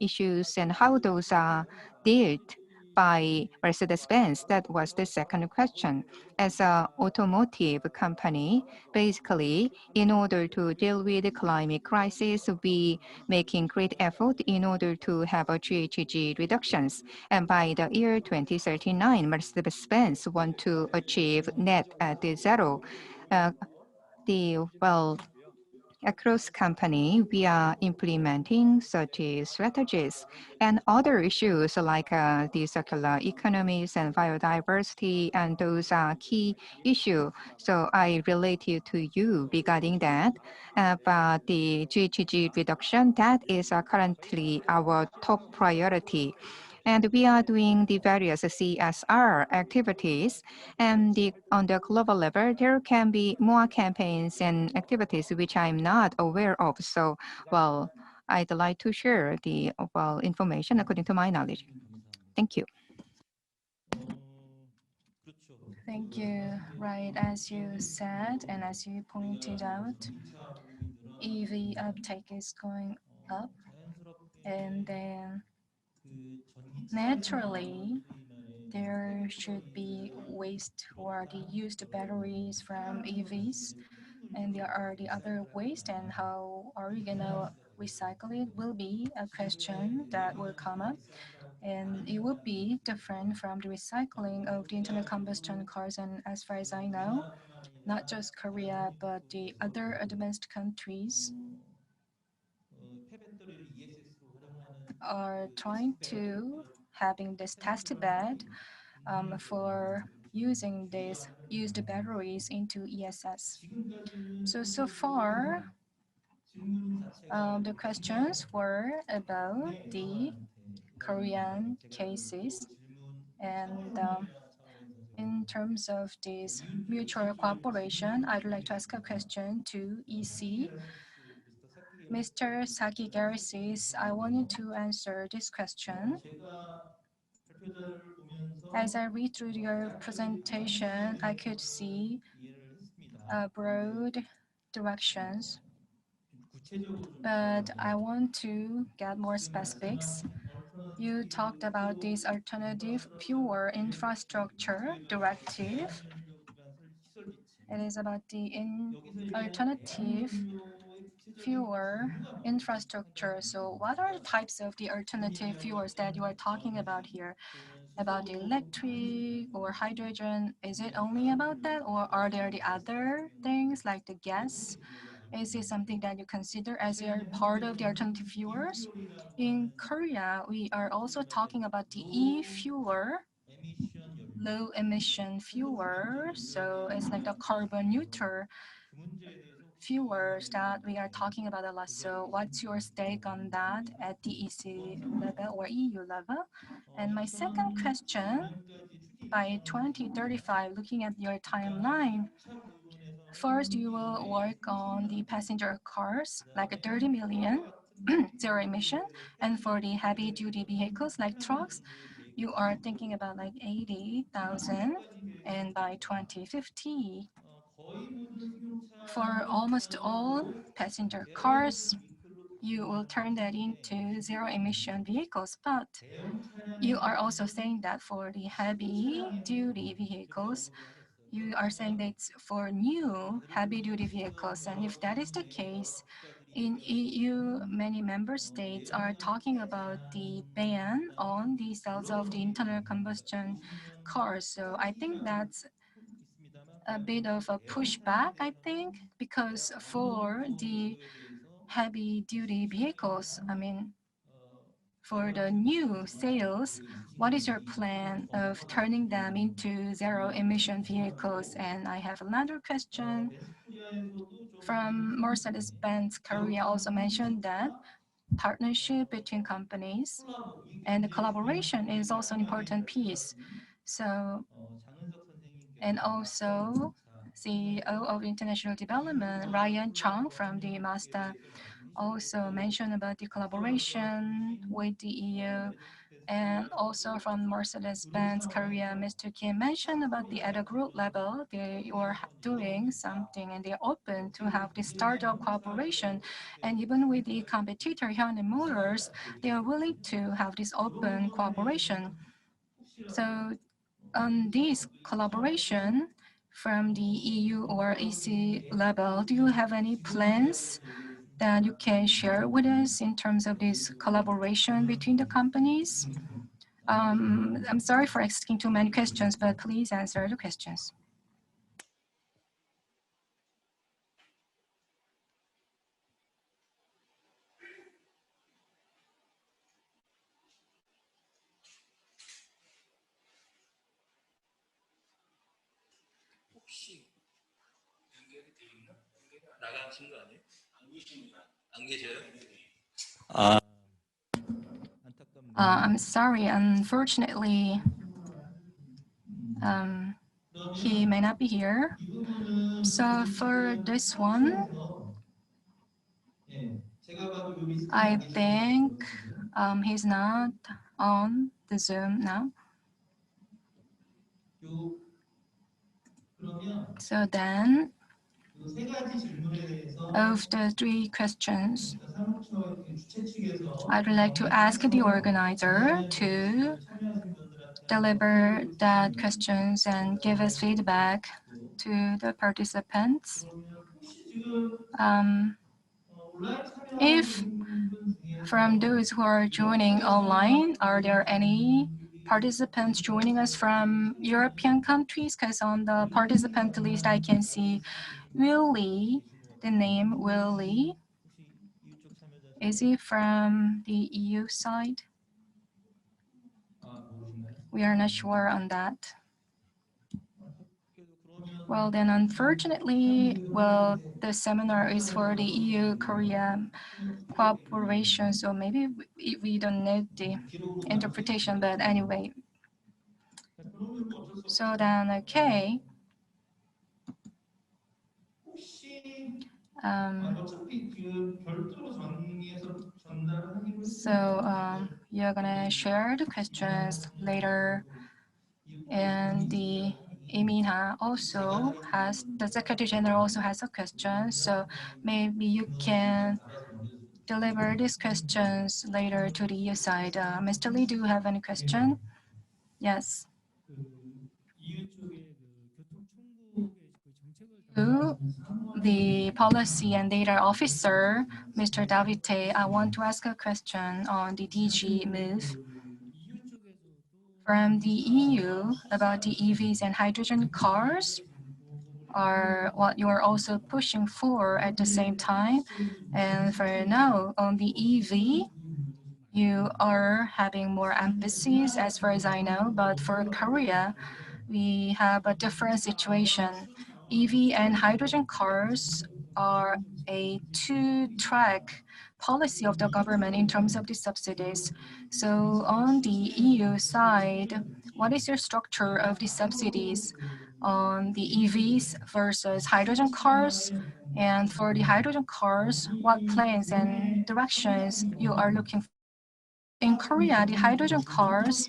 issues, and how those are dealt by Mercedes-Benz? That was the second question. As an automotive company, basically, in order to deal with the climate crisis, we making great effort in order to have a GHG reductions. And by the year 2039, Mercedes-Benz want to achieve net at zero. Across company, we are implementing such strategies and other issues like the circular economies and biodiversity, and those are key issues. So I related to you regarding that. But the GHG reduction, that is currently our top priority. And we are doing the various CSR activities. And on the global level, there can be more campaigns and activities which I'm not aware of. So, well, I'd like to share the information according to my knowledge. Thank you. Thank you. Right, as you said, and as you pointed out, EV uptake is going up, and then naturally, there should be waste or the used batteries from EVs, and there are the other waste, and how are we gonna recycle it will be a question that will come up, and it will be different from the recycling of the internal combustion cars. And as far as I know, not just Korea but the other advanced countries are trying to having this test bed for using these used batteries into ESS. So far, the questions were about the Korean cases, and in terms of this mutual cooperation, I'd like to ask a question to EC. Mr. Saki Gerassis, I wanted to answer this question. As I read through your presentation, I could see broad directions, but I want to get more specifics. You talked about this alternative fuel infrastructure directive. It is about the alternative fuel infrastructure. So what are the types of the alternative fuels that you are talking about here? About the electric or hydrogen? Is it only about that, or are there the other things like the gas? Is it something that you consider as a part of the alternative fuels? In Korea, we are also talking about the e-fuel, low emission fuel. So it's like the carbon neutral fuels that we are talking about a lot. So what's your stake on that at the EC level or EU level? And my second question, by 2035, looking at your timeline, first you will work on the passenger cars, like 30 million, zero emission. And for the heavy duty vehicles like trucks, you are thinking about like 80,000. And by 2050, for almost all passenger cars, you will turn that into zero emission vehicles. But you are also saying that for the heavy duty vehicles, you are saying that it's for new heavy duty vehicles. And if that is the case, in EU, many member states are talking about the ban on the sales of the internal combustion cars. So I think that's a bit of a pushback, I think, because for the heavy duty vehicles, I mean, for the new sales, what is your plan of turning them into zero emission vehicles? And I have another question from Mercedes-Benz Korea also mentioned that partnership between companies and the collaboration is also an important piece. So, and also CEO of International Development, Ryan Chung from the Mazda, also mentioned about the collaboration with the EU. And also from Mercedes-Benz Korea, Mr. Kim mentioned about the at a group level, they were doing something and they're open to have the startup cooperation. And even with the competitor Hyundai Motors, they are willing to have this open cooperation. So on this collaboration from the EU or EC level, do you have any plans that you can share with us in terms of this collaboration between the companies? I'm sorry for asking too many questions, but please answer the questions. I'm sorry, unfortunately, he may not be here. So for this one, I think he's not on the Zoom now. So then, of the three questions, I'd like to ask the organizer to deliver that questions and give us feedback to the participants. If from those who are joining online, are there any participants joining us from European countries? Because on the participant list, I can see Willie, the name Willie. Is he from the EU side? We are not sure on that. Well, then unfortunately, well, the seminar is for the EU-Korea cooperation, so maybe we don't need the interpretation, but anyway. So then, okay. You're gonna share the questions later, and the Iminha also has, the Secretary General also has a question, so maybe you can deliver these questions later to the EU side. Mr. Lee, do you have any question? Yes. To the Policy and Data Officer, Mr. Davite, I want to ask a question on the DG move from the EU about the EVs and hydrogen cars, are what you are also pushing for at the same time. And for now, on the EV, you are having more emphasis as far as I know, but for Korea, we have a different situation. EV and hydrogen cars are a two-track policy of the government in terms of the subsidies. So on the EU side, what is your structure of the subsidies on the EVs versus hydrogen cars? And for the hydrogen cars, what plans and directions you are looking for? In Korea, the hydrogen cars,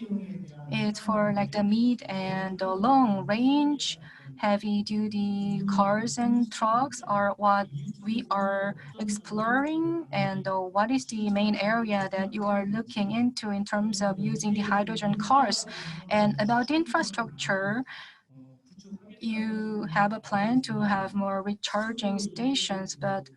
it's for like the mid and the long range heavy duty cars and trucks are what we are exploring. And what is the main area that you are looking into in terms of using the hydrogen cars? And about the infrastructure, you have a plan to have more recharging stations, but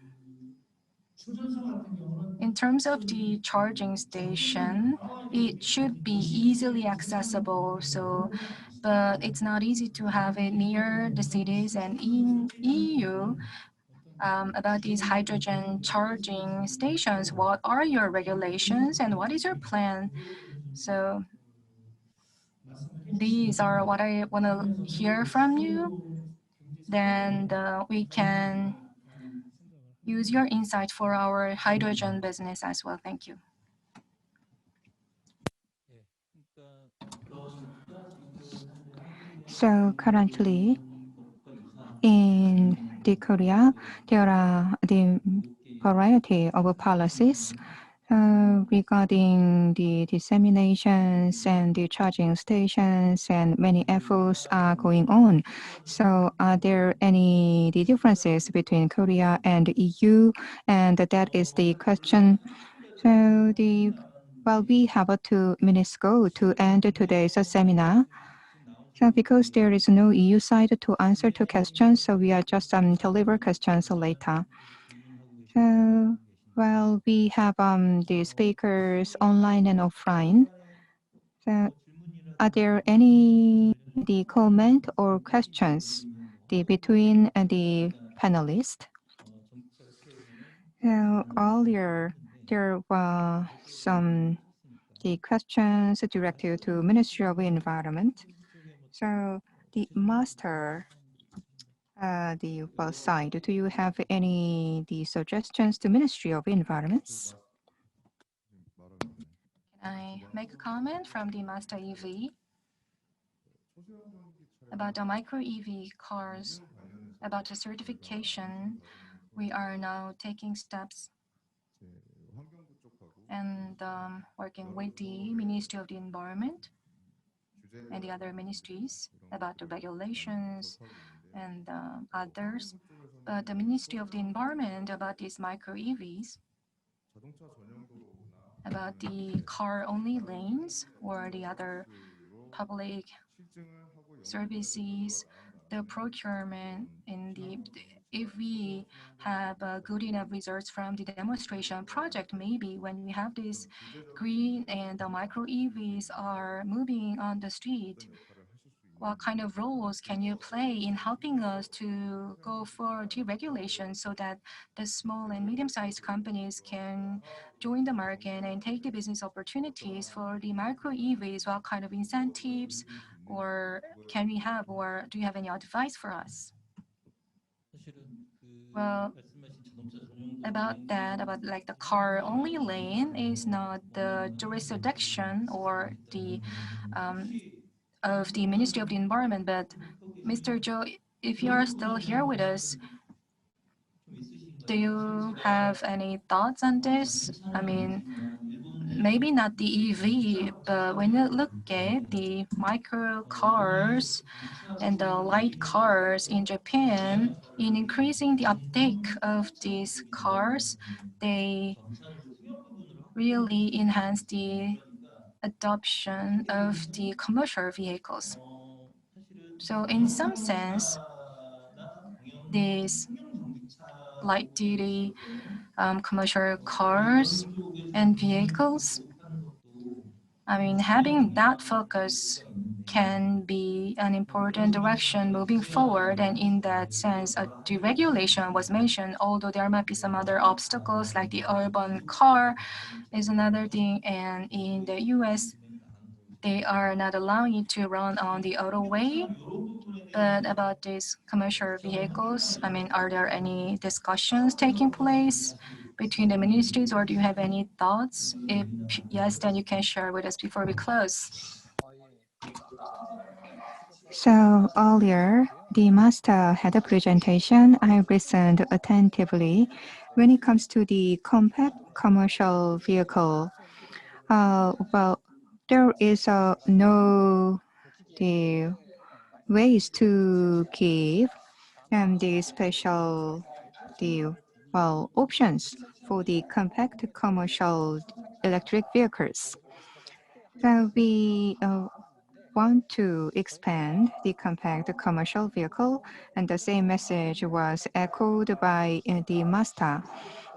in terms of the charging station, it should be easily accessible. So, but it's not easy to have it near the cities. And in EU, about these hydrogen charging stations, what are your regulations and what is your plan? So these are what I want to hear from you. Then we can use your insight for our hydrogen business as well. Thank you. So currently in the Korea, there are the variety of policies regarding the disseminations and the charging stations, and many efforts are going on. So are there any the differences between Korea and EU? And that is the question. So we have 2 minutes go to end today's seminar. So because there is no EU side to answer to questions, so we are just deliver questions later. So we have the speakers online and offline. So are there any the comment or questions between the panelists? Earlier there were some the questions directed to Ministry of Environment. So the master, the both side, do you have any the suggestions to Ministry of Environments? Can I make a comment from the Master EV about the micro EV cars, about the certification? We are now taking steps and working with the Ministry of the Environment and the other ministries about the regulations and others. But the Ministry of the Environment about these micro EVs, about the car-only lanes or the other public services, the procurement if we have good enough results from the demonstration project, maybe when we have this green and the micro EVs are moving on the street, what kind of roles can you play in helping us to go for deregulation so that the small and medium-sized companies can join the market and take the business opportunities for the micro EVs? What kind of incentives or can we have, or do you have any advice for us? Well, about that, about like the car only lane is not the jurisdiction or the of the Ministry of the Environment. But Mr. Joe, if you are still here with us, do you have any thoughts on this? I mean, maybe not the EV, but when you look at the micro cars and the light cars in Japan, in increasing the uptake of these cars, they really enhance the adoption of the commercial vehicles. So in some sense, these light duty commercial cars and vehicles, I mean, having that focus can be an important direction moving forward. And in that sense, deregulation was mentioned, although there might be some other obstacles like the urban car is another thing. And in the US, they are not allowing it to run on the autoway. But about these commercial vehicles, I mean, are there any discussions taking place between the ministries, or do you have any thoughts? If yes, then you can share with us before we close. So earlier, the master had a presentation. I listened attentively. When it comes to the compact commercial vehicle, well, there is no the ways to give the special options for the compact commercial electric vehicles. So we want to expand the compact commercial vehicle, and the same message was echoed by the master.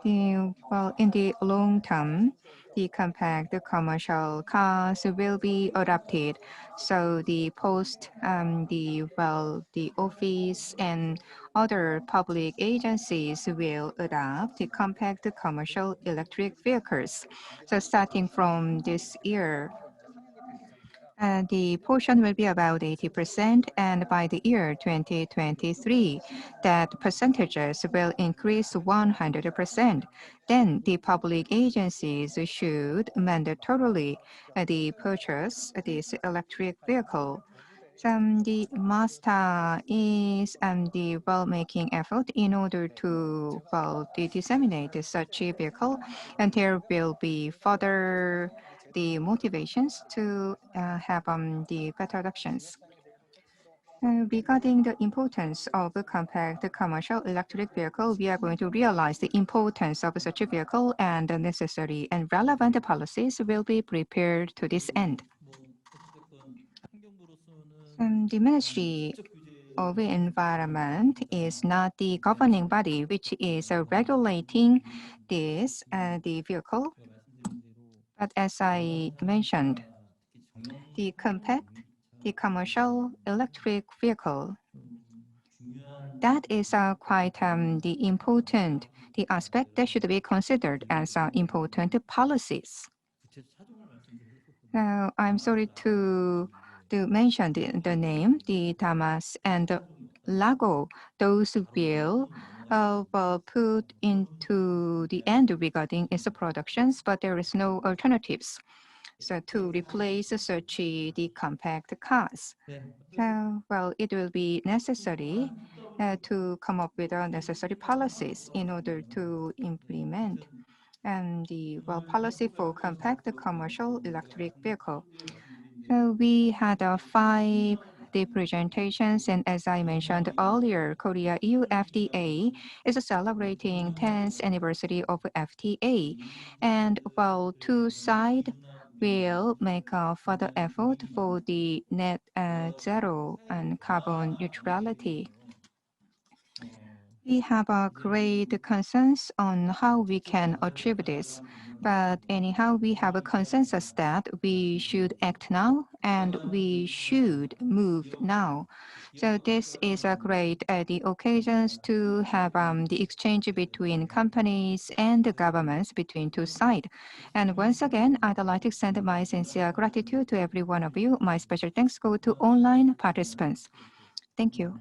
Well, in the long term, the compact commercial cars will be adopted. So the post, the office and other public agencies will adopt the compact commercial electric vehicles. So starting from this year, the portion will be about 80%, and by the year 2023, that percentages will increase 100%. Then the public agencies should mandatorily purchase this electric vehicle. The master is making effort in order to disseminate such a vehicle, and there will be further the motivations to have the better adoptions. Regarding the importance of a compact commercial electric vehicle, we are going to realize the importance of such a vehicle, and the necessary and relevant policies will be prepared to this end. The Ministry of Environment is not the governing body which is regulating this the vehicle. But as I mentioned, the compact, the commercial electric vehicle, that is quite the important the aspect that should be considered as important policies. Now, I'm sorry to mention the name, the Damas and the Lago. Those will put into the end regarding its productions, but there is no alternatives. So to replace such the compact cars. So, well, it will be necessary to come up with necessary policies in order to implement the policy for compact commercial electric vehicle. So we had 5 the presentations, and as I mentioned earlier, Korea EU FTA is celebrating 10th anniversary of FTA, and well, two sides will make a further effort for the net zero and carbon neutrality. We have a great consensus on how we can achieve this. But anyhow, we have a consensus that we should act now and we should move now. So this is a great the occasions to have the exchange between companies and the governments between two sides. And once again, I'd like to extend my sincere gratitude to every one of you. My special thanks go to online participants. Thank you.